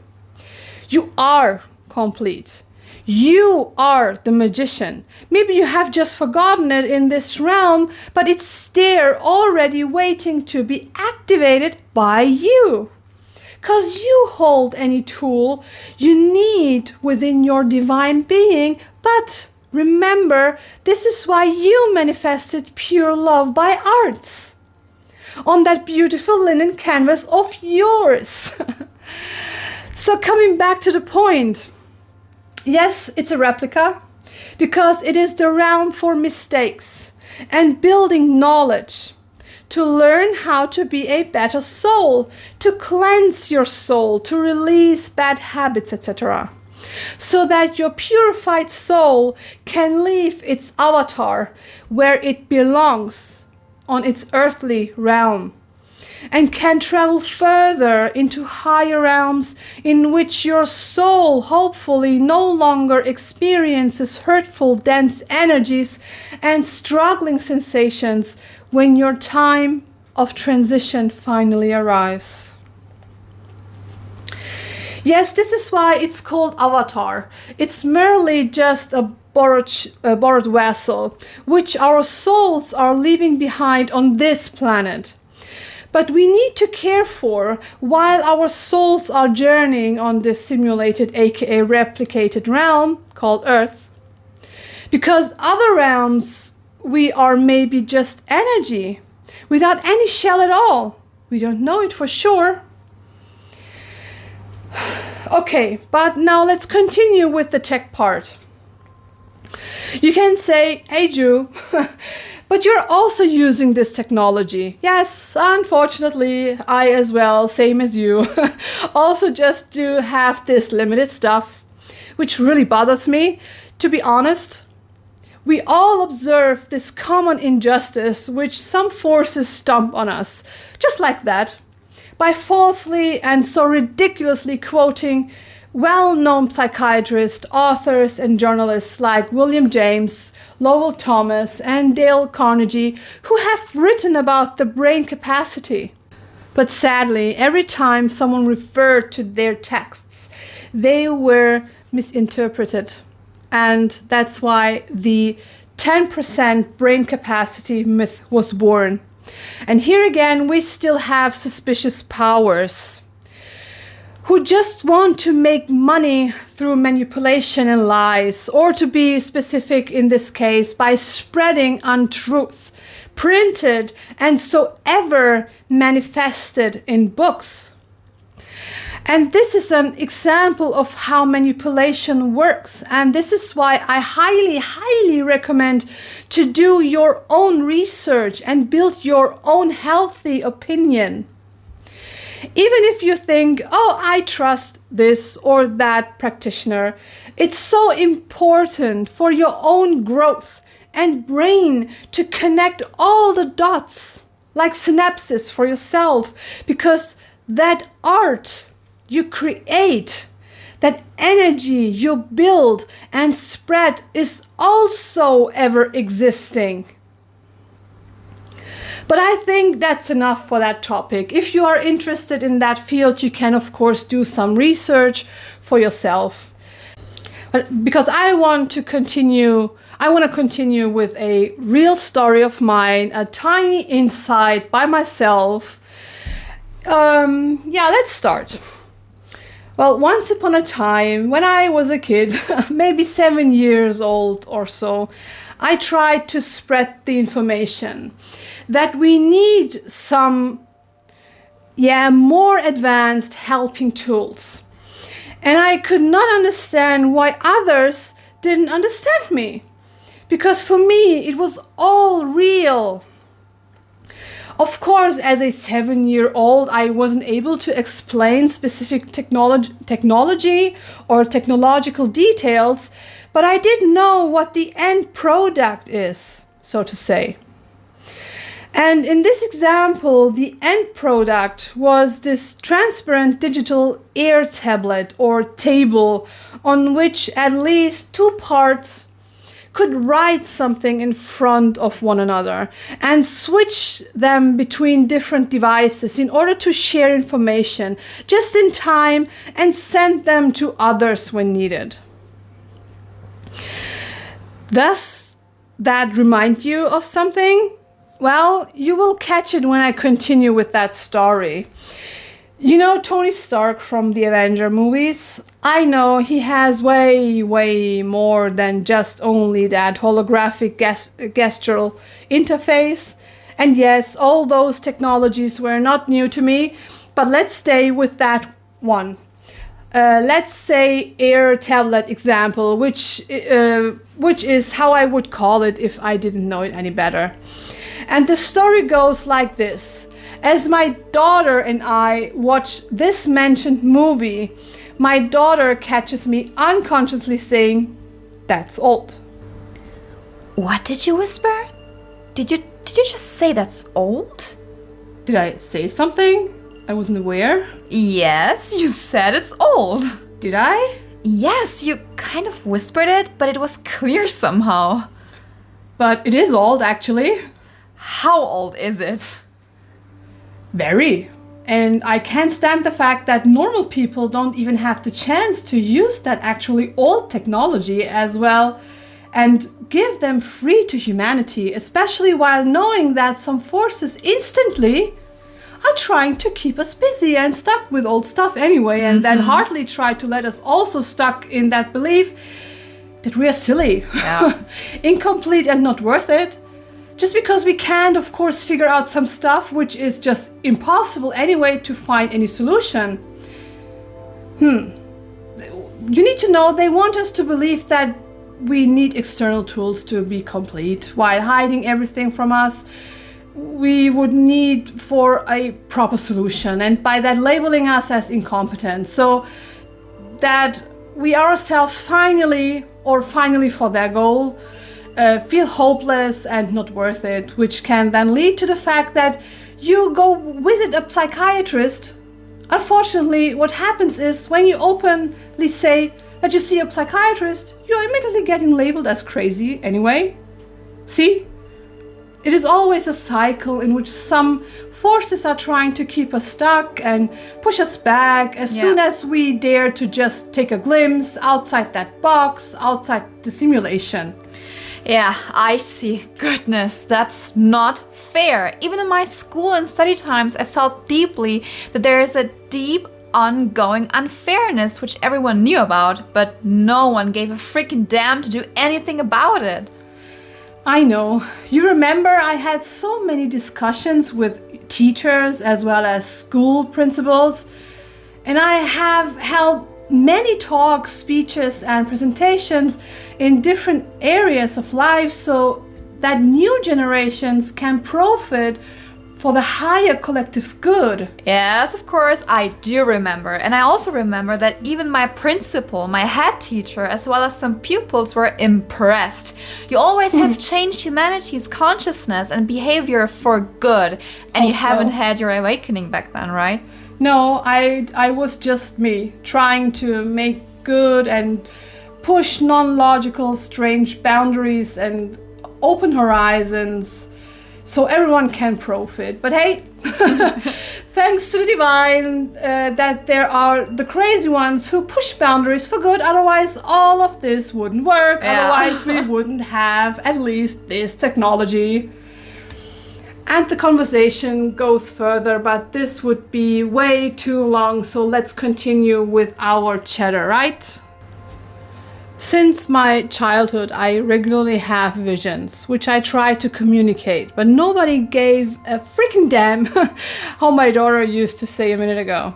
You are complete. You are the magician. Maybe you have just forgotten it in this realm, but it's there already waiting to be activated by you. Because you hold any tool you need within your divine being, but remember, this is why you manifested pure love by arts on that beautiful linen canvas of yours. So coming back to the point, yes, it's a replica because it is the realm for mistakes and building knowledge, to learn how to be a better soul, to cleanse your soul, to release bad habits, etc. So that your purified soul can leave its avatar where it belongs on its earthly realm, and can travel further into higher realms in which your soul hopefully no longer experiences hurtful, dense energies and struggling sensations when your time of transition finally arrives. Yes, this is why it's called avatar. It's merely just a borrowed vessel, which our souls are leaving behind on this planet. But we need to care for while our souls are journeying on this simulated, aka replicated realm called Earth. Because other realms, we are maybe just energy without any shell at all. We don't know it for sure. Okay, but now let's continue with the tech part. You can say, hey Ju, but you're also using this technology. Yes, unfortunately, I as well, same as you, also just do have this limited stuff, which really bothers me. To be honest, we all observe this common injustice which some forces stomp on us, just like that, by falsely and so ridiculously quoting well-known psychiatrists, authors, and journalists like William James, Lowell Thomas, and Dale Carnegie, who have written about the brain capacity. But sadly, every time someone referred to their texts, they were misinterpreted. And that's why the 10% brain capacity myth was born. And here again, we still have suspicious powers who just want to make money through manipulation and lies, or to be specific in this case, by spreading untruth, printed and so ever manifested in books. And this is an example of how manipulation works. And this is why I highly recommend to do your own research and build your own healthy opinion. Even if you think, oh, I trust this or that practitioner, it's so important for your own growth and brain to connect all the dots, like synapses for yourself, because that art you create, that energy you build and spread is also ever existing. But I think that's enough for that topic. If you are interested in that field, you can of course do some research for yourself. But because I want to continue with a real story of mine, a tiny insight by myself. Let's start. Well, once upon a time, when I was a kid, maybe 7 years old or so, I tried to spread the information that we need some, more advanced helping tools. And I could not understand why others didn't understand me. Because for me, it was all real. Of course, as a 7-year-old, I wasn't able to explain specific technology or technological details, but I did know what the end product is, so to say. And in this example, the end product was this transparent digital air tablet or table on which at least two parts could write something in front of one another and switch them between different devices in order to share information just in time and send them to others when needed. Does that remind you of something? Well, you will catch it when I continue with that story. You know Tony Stark from the Avenger movies? I know he has way more than just only that holographic gestural interface. And yes, all those technologies were not new to me, but let's stay with that one. Let's say air tablet example, which is how I would call it if I didn't know it any better. And the story goes like this. As my daughter and I watch this mentioned movie, my daughter catches me unconsciously saying, "That's old." What did you whisper? Did you just say that's old? Did I say something? I wasn't aware. Yes, you said it's old. Did I? Yes, you kind of whispered it, but it was clear somehow. But it is old, actually. How old is it? Very. And I can't stand the fact that normal people don't even have the chance to use that actually old technology as well and give them free to humanity, especially while knowing that some forces instantly are trying to keep us busy and stuck with old stuff anyway, and then hardly try to let us also stuck in that belief that we are silly, incomplete and not worth it. Just because we can't, of course, figure out some stuff which is just impossible anyway to find any solution. You need to know they want us to believe that we need external tools to be complete, while hiding everything from us we would need for a proper solution, and by that labeling us as incompetent, so that we ourselves finally for their goal feel hopeless and not worth it, which can then lead to the fact that you go visit a psychiatrist. Unfortunately, what happens is when you openly say that you see a psychiatrist, you're immediately getting labeled as crazy anyway. See? It is always a cycle in which some forces are trying to keep us stuck and push us back as soon as we dare to just take a glimpse outside that box, outside the simulation. Yeah, I see. Goodness, that's not fair. Even in my school and study times, I felt deeply that there is a deep, ongoing unfairness which everyone knew about, but no one gave a freaking damn to do anything about it. I know. You remember I had so many discussions with teachers as well as school principals, and I have held many talks, speeches, and presentations in different areas of life so that new generations can profit for the higher collective good. Yes, of course, I do remember. And I also remember that even my principal, my head teacher, as well as some pupils were impressed. You always have changed humanity's consciousness and behavior for good. And you haven't had your awakening back then, right? No, I was just me, trying to make good and push non-logical, strange boundaries and open horizons so everyone can profit. But hey, thanks to the divine that there are the crazy ones who push boundaries for good, otherwise all of this wouldn't work, otherwise we wouldn't have at least this technology. And the conversation goes further, but this would be way too long, so let's continue with our chatter, right? Since my childhood, I regularly have visions, which I try to communicate, but nobody gave a freaking damn, how my daughter used to say a minute ago.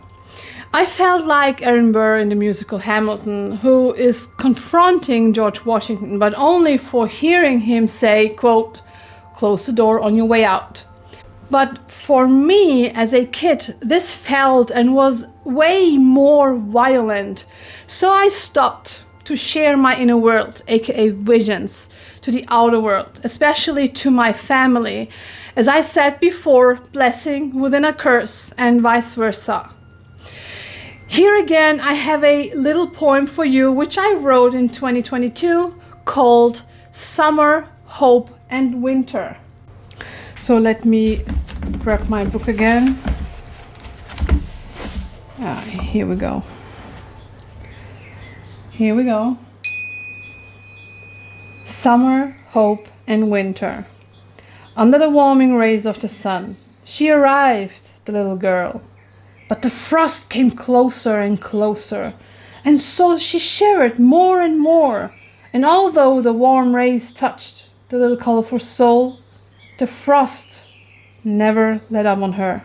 I felt like Aaron Burr in the musical Hamilton, who is confronting George Washington, but only for hearing him say, quote, "Close the door on your way out." But for me as a kid, this felt and was way more violent. So I stopped to share my inner world, aka visions, to the outer world, especially to my family. As I said before, blessing within a curse and vice versa. Here again, I have a little poem for you, which I wrote in 2022 called Summer, Hope and Winter. So let me grab my book again. Here we go. Here we go. Summer, hope and winter. Under the warming rays of the sun, she arrived, the little girl. But the frost came closer and closer, and so she shivered more and more. And although the warm rays touched the little colorful soul, the frost never let up on her.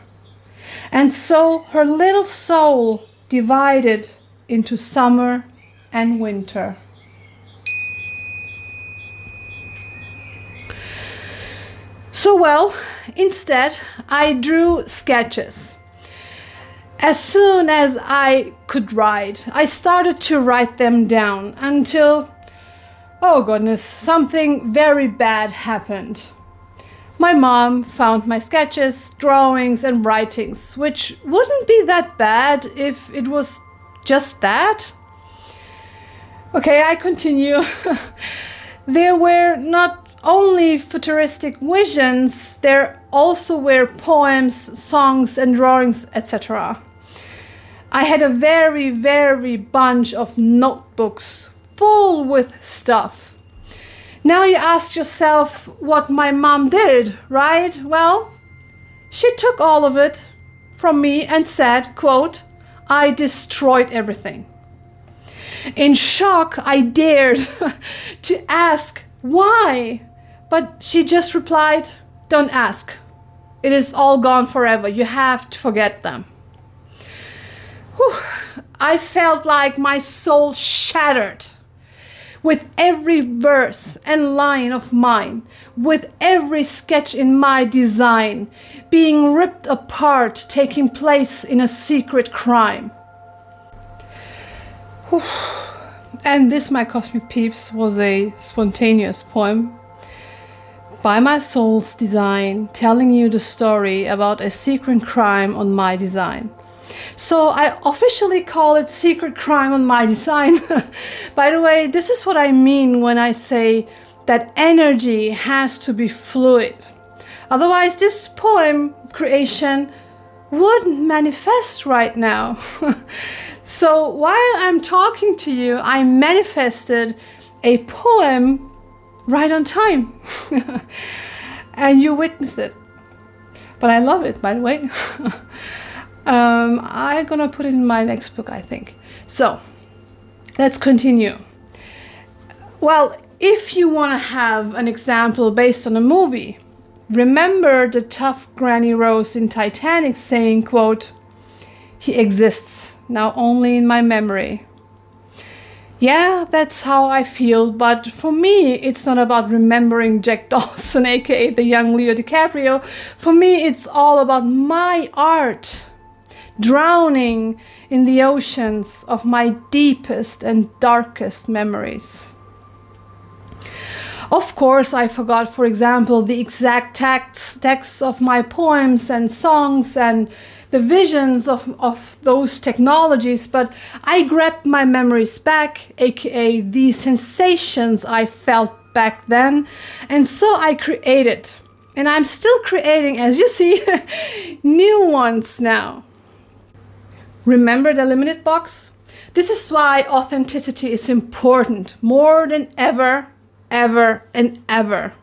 And so her little soul divided into summer and winter. So well, instead I drew sketches. As soon as I could write, I started to write them down until, oh goodness, something very bad happened. My mom found my sketches, drawings and writings, which wouldn't be that bad if it was just that. Okay, I continue. There were not only futuristic visions, there also were poems, songs and drawings, etc. I had a very bunch of notebooks full with stuff. Now you ask yourself what my mom did, right? Well, she took all of it from me and said, quote, I destroyed everything. In shock, I dared to ask why, but she just replied, don't ask. It is all gone forever. You have to forget them. Whew. I felt like my soul shattered with every verse and line of mine, with every sketch in my design being ripped apart, taking place in a secret crime. Whew. And this, my cosmic peeps, was a spontaneous poem by my soul's design, telling you the story about a secret crime on my design. So I officially call it Secret Crime on My Design. By the way, this is what I mean when I say that energy has to be fluid. Otherwise, this poem creation wouldn't manifest right now. So while I'm talking to you, I manifested a poem right on time. And you witnessed it. But I love it, by the way. I'm gonna put it in my next book, I think. So let's continue. Well, if you want to have an example based on a movie, remember the tough Granny Rose in Titanic saying, quote, he exists now only in my memory. Yeah, that's how I feel, but for me, it's not about remembering Jack Dawson, aka the young Leo DiCaprio. For me, it's all about my art, drowning in the oceans of my deepest and darkest memories. Of course, I forgot, for example, the exact texts of my poems and songs and the visions of those technologies, but I grabbed my memories back, aka the sensations I felt back then, and so I created. And I'm still creating, as you see, new ones now. Remember the limited box? This is why authenticity is important more than ever and ever.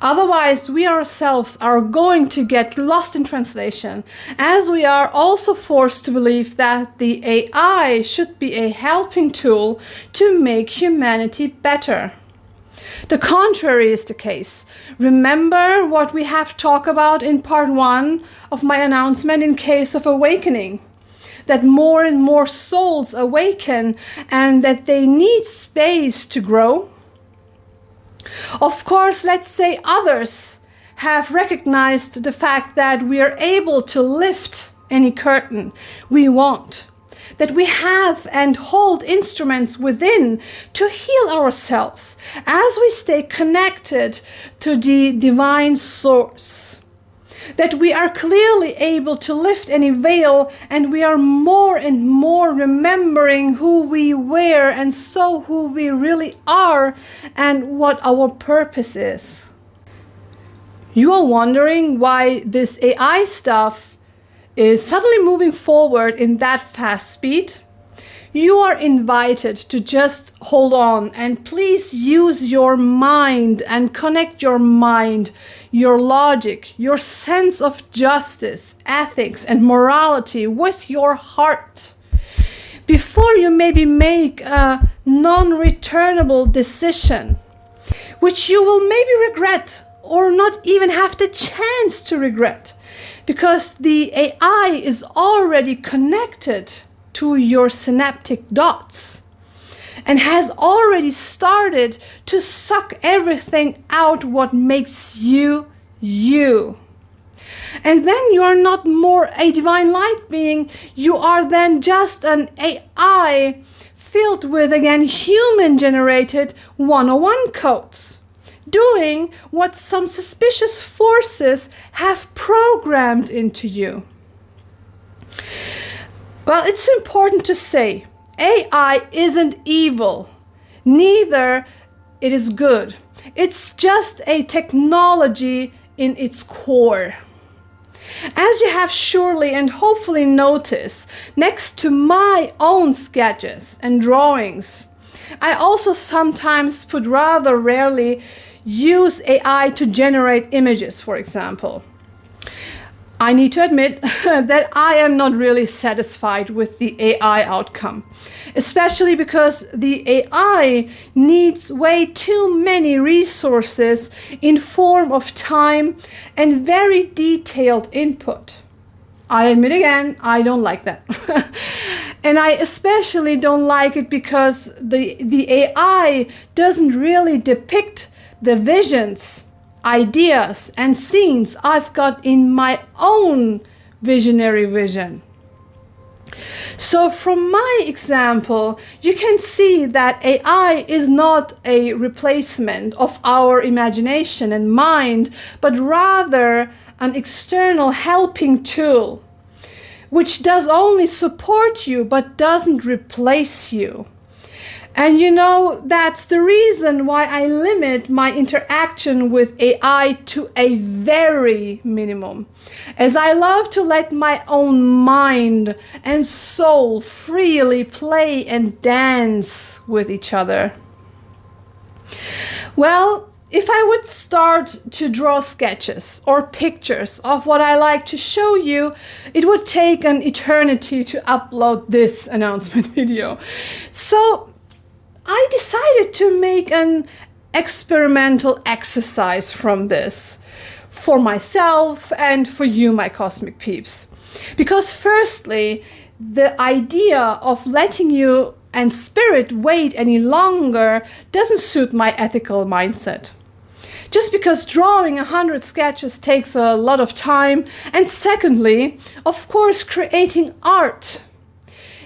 Otherwise, we ourselves are going to get lost in translation, as we are also forced to believe that the AI should be a helping tool to make humanity better. The contrary is the case. Remember what we have talked about in part 1 of my announcement in case of awakening. That more and more souls awaken and that they need space to grow. Of course, let's say others have recognized the fact that we are able to lift any curtain we want, that we have and hold instruments within to heal ourselves as we stay connected to the divine source, that we are clearly able to lift any veil, and we are more and more remembering who we were and so who we really are and what our purpose is. You are wondering why this AI stuff is suddenly moving forward in that fast speed? You are invited to just hold on and please use your mind and connect your mind, your logic, your sense of justice, ethics, and morality with your heart before you maybe make a non-returnable decision, which you will maybe regret or not even have the chance to regret, because the AI is already connected to your synaptic dots and has already started to suck everything out what makes you, you. And then you are not more a divine light being, you are then just an AI filled with, again, human-generated 101 codes, doing what some suspicious forces have programmed into you. Well, it's important to say, AI isn't evil, neither it is good. It's just a technology in its core. As you have surely and hopefully noticed, next to my own sketches and drawings, I also sometimes, but rather rarely, use AI to generate images, for example. I need to admit that I am not really satisfied with the AI outcome, especially because the AI needs way too many resources in form of time and very detailed input. I admit again, I don't like that. And I especially don't like it because the AI doesn't really depict the visions, ideas, and scenes I've got in my own visionary vision. So from my example, you can see that AI is not a replacement of our imagination and mind, but rather an external helping tool, which does only support you but doesn't replace you. And you know, that's the reason why I limit my interaction with AI to a very minimum, as I love to let my own mind and soul freely play and dance with each other. Well, if I would start to draw sketches or pictures of what I like to show you, it would take an eternity to upload this announcement video. So I decided to make an experimental exercise from this for myself and for you, my cosmic peeps. Because firstly, the idea of letting you and spirit wait any longer doesn't suit my ethical mindset. Just because drawing 100 sketches takes a lot of time, and secondly, of course, creating art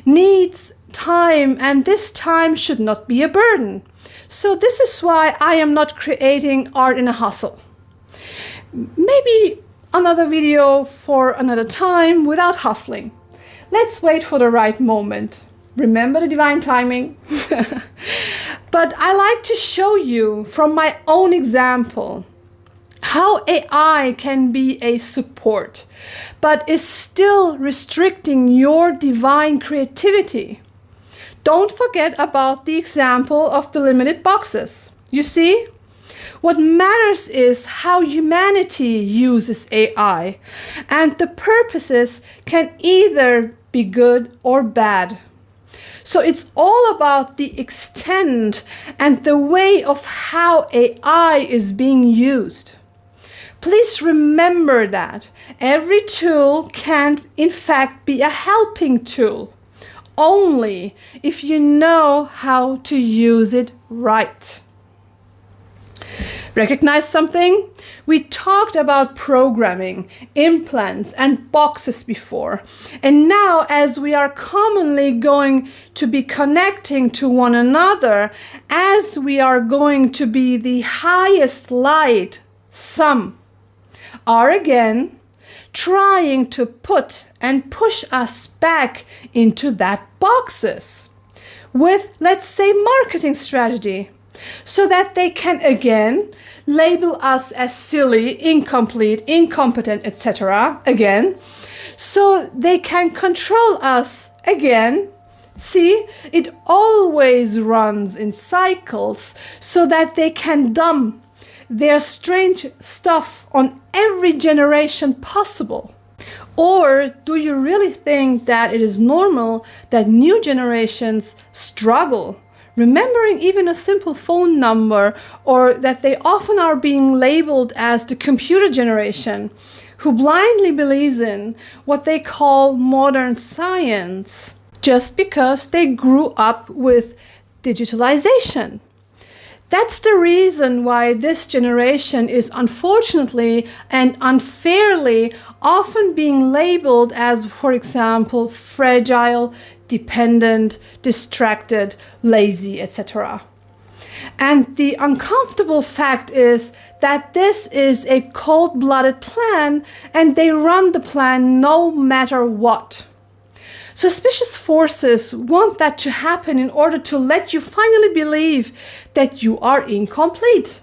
needs time, and this time should not be a burden. So this is why I am not creating art in a hustle. Maybe another video for another time without hustling. Let's wait for the right moment. Remember the divine timing? But I like to show you from my own example how AI can be a support, but is still restricting your divine creativity. Don't forget about the example of the limited boxes. You see? What matters is how humanity uses AI, and the purposes can either be good or bad. So it's all about the extent and the way of how AI is being used. Please remember that every tool can, in fact, be a helping tool, only if you know how to use it right. Recognize something? We talked about programming, implants, and boxes before. And now, as we are commonly going to be connecting to one another, as we are going to be the highest light, some are again trying to put and push us back into that boxes with, let's say, marketing strategy, so that they can again label us as silly, incomplete, incompetent, etc. again, so they can control us again. See, it always runs in cycles so that they can dump their strange stuff on every generation possible. Or do you really think that it is normal that new generations struggle remembering even a simple phone number, or that they often are being labeled as the computer generation who blindly believes in what they call modern science just because they grew up with digitalization? That's the reason why this generation is unfortunately and unfairly often being labeled as, for example, fragile, dependent, distracted, lazy, etc. And the uncomfortable fact is that this is a cold-blooded plan, and they run the plan no matter what. Suspicious forces want that to happen in order to let you finally believe that you are incomplete,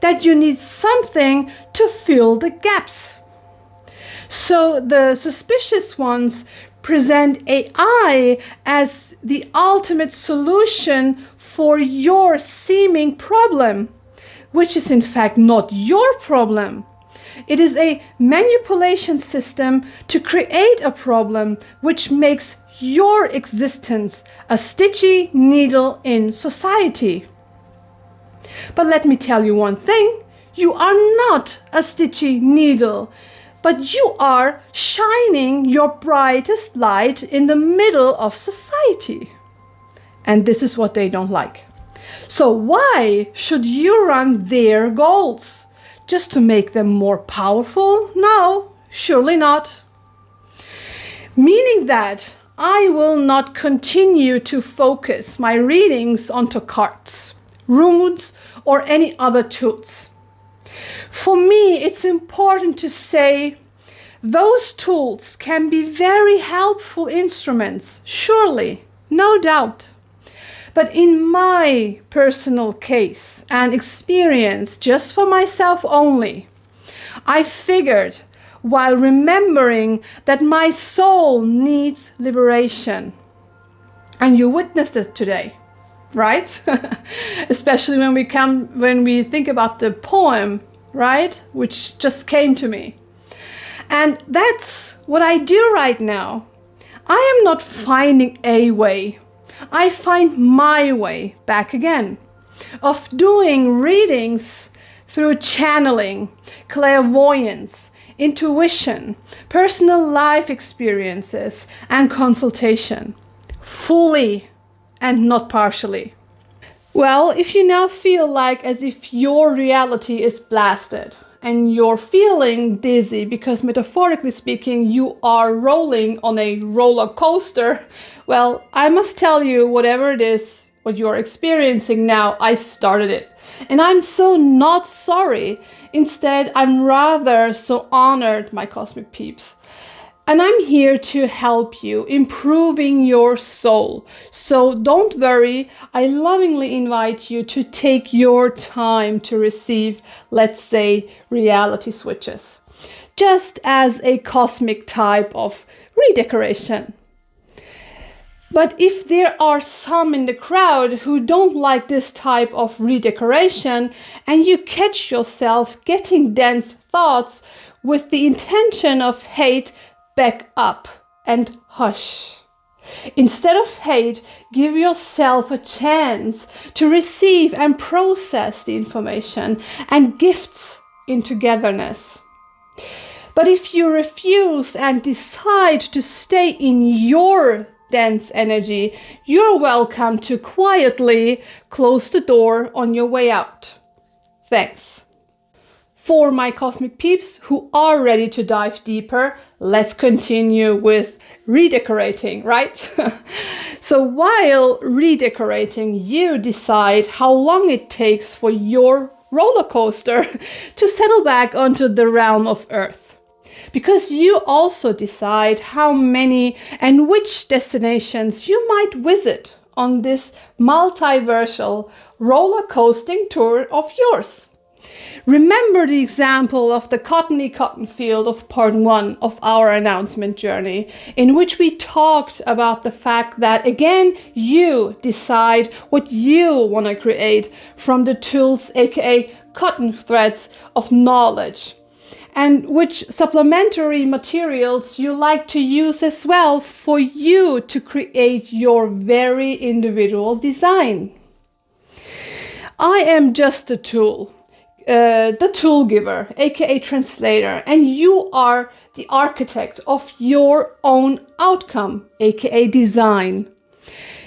that you need something to fill the gaps. So the suspicious ones present AI as the ultimate solution for your seeming problem, which is in fact not your problem. It is a manipulation system to create a problem which makes your existence a stitchy needle in society. But let me tell you one thing, you are not a stitchy needle, but you are shining your brightest light in the middle of society. And this is what they don't like. So why should you run their goals? Just to make them more powerful? No, surely not. Meaning that I will not continue to focus my readings onto cards, runes, or any other tools. For me, it's important to say those tools can be very helpful instruments, surely, no doubt. But in my personal case and experience, just for myself only, I figured, while remembering that my soul needs liberation. And you witnessed it today, right? Especially when we think about the poem, right? Which just came to me. And that's what I do right now. I am not finding a way. I find my way back again of doing readings through channeling, clairvoyance, intuition, personal life experiences, and consultation, fully and not partially. Well, if you now feel like as if your reality is blasted and you're feeling dizzy because, metaphorically speaking, you are rolling on a roller coaster, well, I must tell you, whatever it is, what you're experiencing now, I started it. And I'm so not sorry. Instead, I'm rather so honored, my cosmic peeps. And I'm here to help you improving your soul. So don't worry, I lovingly invite you to take your time to receive, let's say, reality switches, just as a cosmic type of redecoration. But if there are some in the crowd who don't like this type of redecoration, and you catch yourself getting dense thoughts with the intention of hate, back up and hush. Instead of hate, give yourself a chance to receive and process the information and gifts in togetherness. But if you refuse and decide to stay in your dense energy, you're welcome to quietly close the door on your way out. Thanks. For my cosmic peeps who are ready to dive deeper, let's continue with redecorating, right? So while redecorating, you decide how long it takes for your roller coaster to settle back onto the realm of Earth. Because you also decide how many and which destinations you might visit on this multiversal roller coasting tour of yours. Remember the example of the cottony cotton field of part 1 of our announcement journey, in which we talked about the fact that, again, you decide what you want to create from the tools, aka cotton threads of knowledge, and which supplementary materials you like to use as well for you to create your very individual design. I am just a tool. The tool giver, aka translator, and you are the architect of your own outcome, aka design.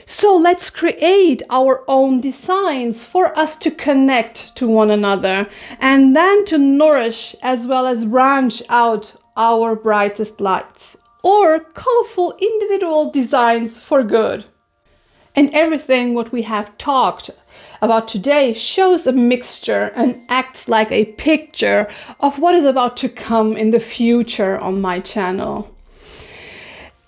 So let's create our own designs for us to connect to one another and then to nourish as well as branch out our brightest lights or colorful individual designs for good. And everything what we have talked about today shows a mixture and acts like a picture of what is about to come in the future on my channel.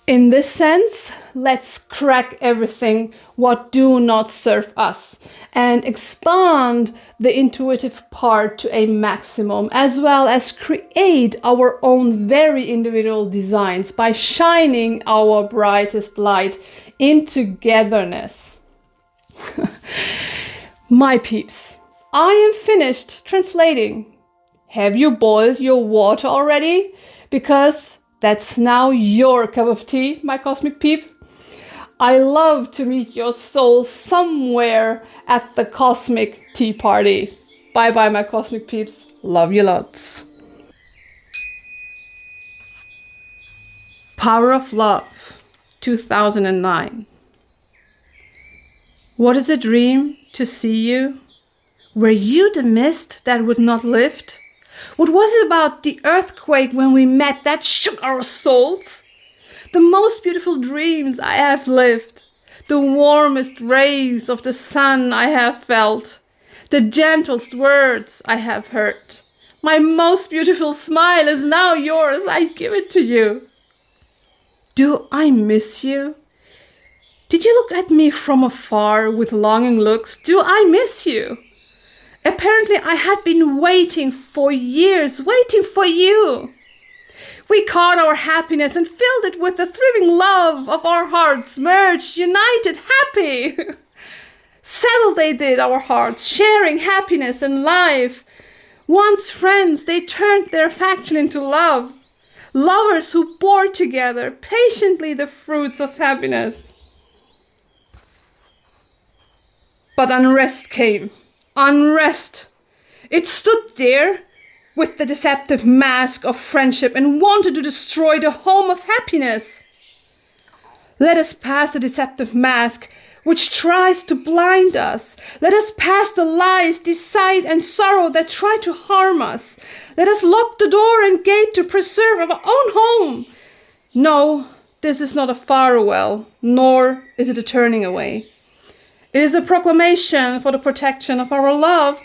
In this sense, let's crack everything what do not serve us and expand the intuitive part to a maximum, as well as create our own very individual designs by shining our brightest light in togetherness. My peeps, I am finished translating. Have you boiled your water already? Because that's now your cup of tea, my cosmic peep. I love to meet your soul somewhere at the cosmic tea party. Bye bye, my cosmic peeps. Love you lots. Power of Love, 2009. What is a dream to see you? Were you the mist that would not lift? What was it about the earthquake when we met that shook our souls? The most beautiful dreams I have lived, the warmest rays of the sun I have felt, the gentlest words I have heard. My most beautiful smile is now yours, I give it to you. Do I miss you? Did you look at me from afar with longing looks? Do I miss you? Apparently I had been waiting for years, waiting for you. We caught our happiness and filled it with the thriving love of our hearts, merged, united, happy. Settled they did, our hearts, sharing happiness and life. Once friends, they turned their affection into love. Lovers who bore together patiently the fruits of happiness. But unrest came. Unrest. It stood there with the deceptive mask of friendship and wanted to destroy the home of happiness. Let us pass the deceptive mask which tries to blind us. Let us pass the lies, deceit, and sorrow that try to harm us. Let us lock the door and gate to preserve our own home. No, this is not a farewell, nor is it a turning away. It is a proclamation for the protection of our love,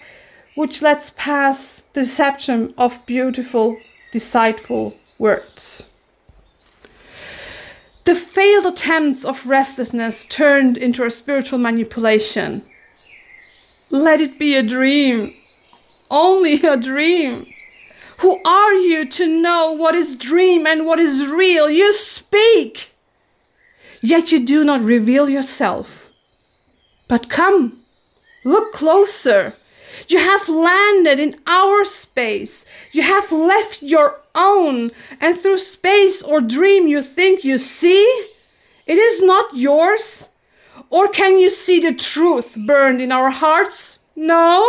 which lets pass the deception of beautiful, deceitful words. The failed attempts of restlessness turned into a spiritual manipulation. Let it be a dream, only a dream. Who are you to know what is dream and what is real? You speak, yet you do not reveal yourself. But come, look closer. You have landed in our space. You have left your own, and through space or dream you think you see. It is not yours. Or can you see the truth burned in our hearts? No?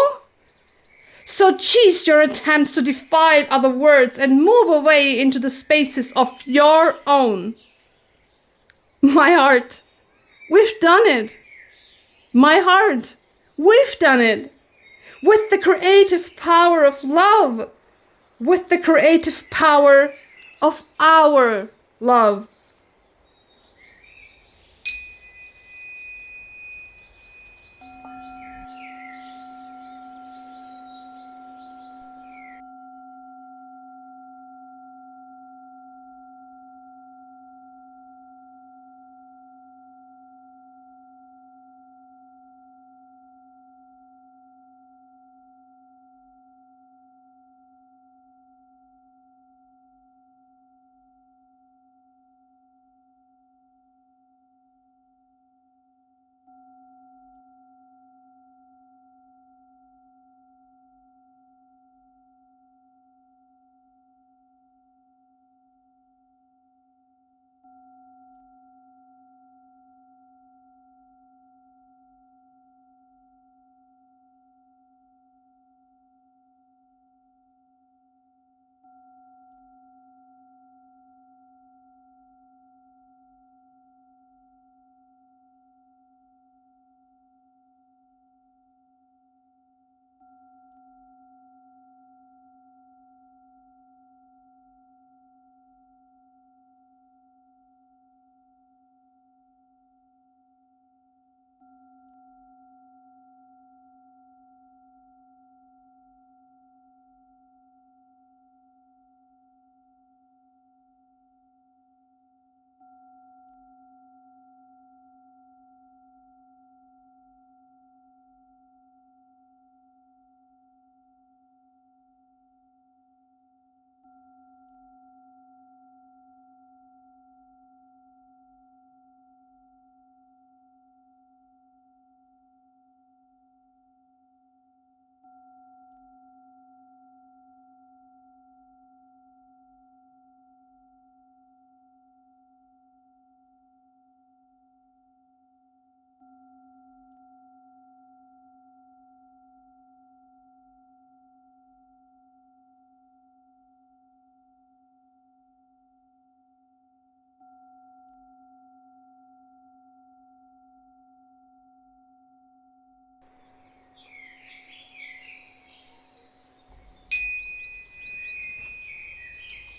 So cease your attempts to defy other words and move away into the spaces of your own. My heart, we've done it. My heart, we've done it. with the creative power of love, with the creative power of our love.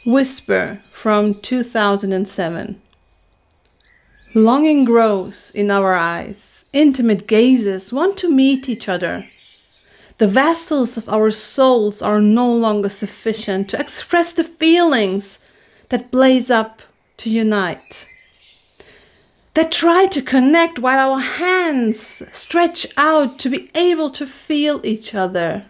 Whisper from 2007. Longing grows in our eyes. Intimate gazes want to meet each other. The vessels of our souls are no longer sufficient to express the feelings that blaze up to unite. That try to connect while our hands stretch out to be able to feel each other.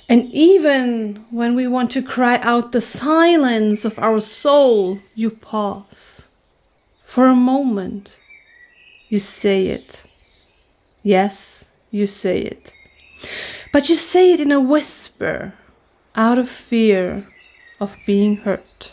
And even when we want to cry out the silence of our soul, you pause. For a moment, you say it. Yes, you say it. But you say it in a whisper, out of fear of being hurt.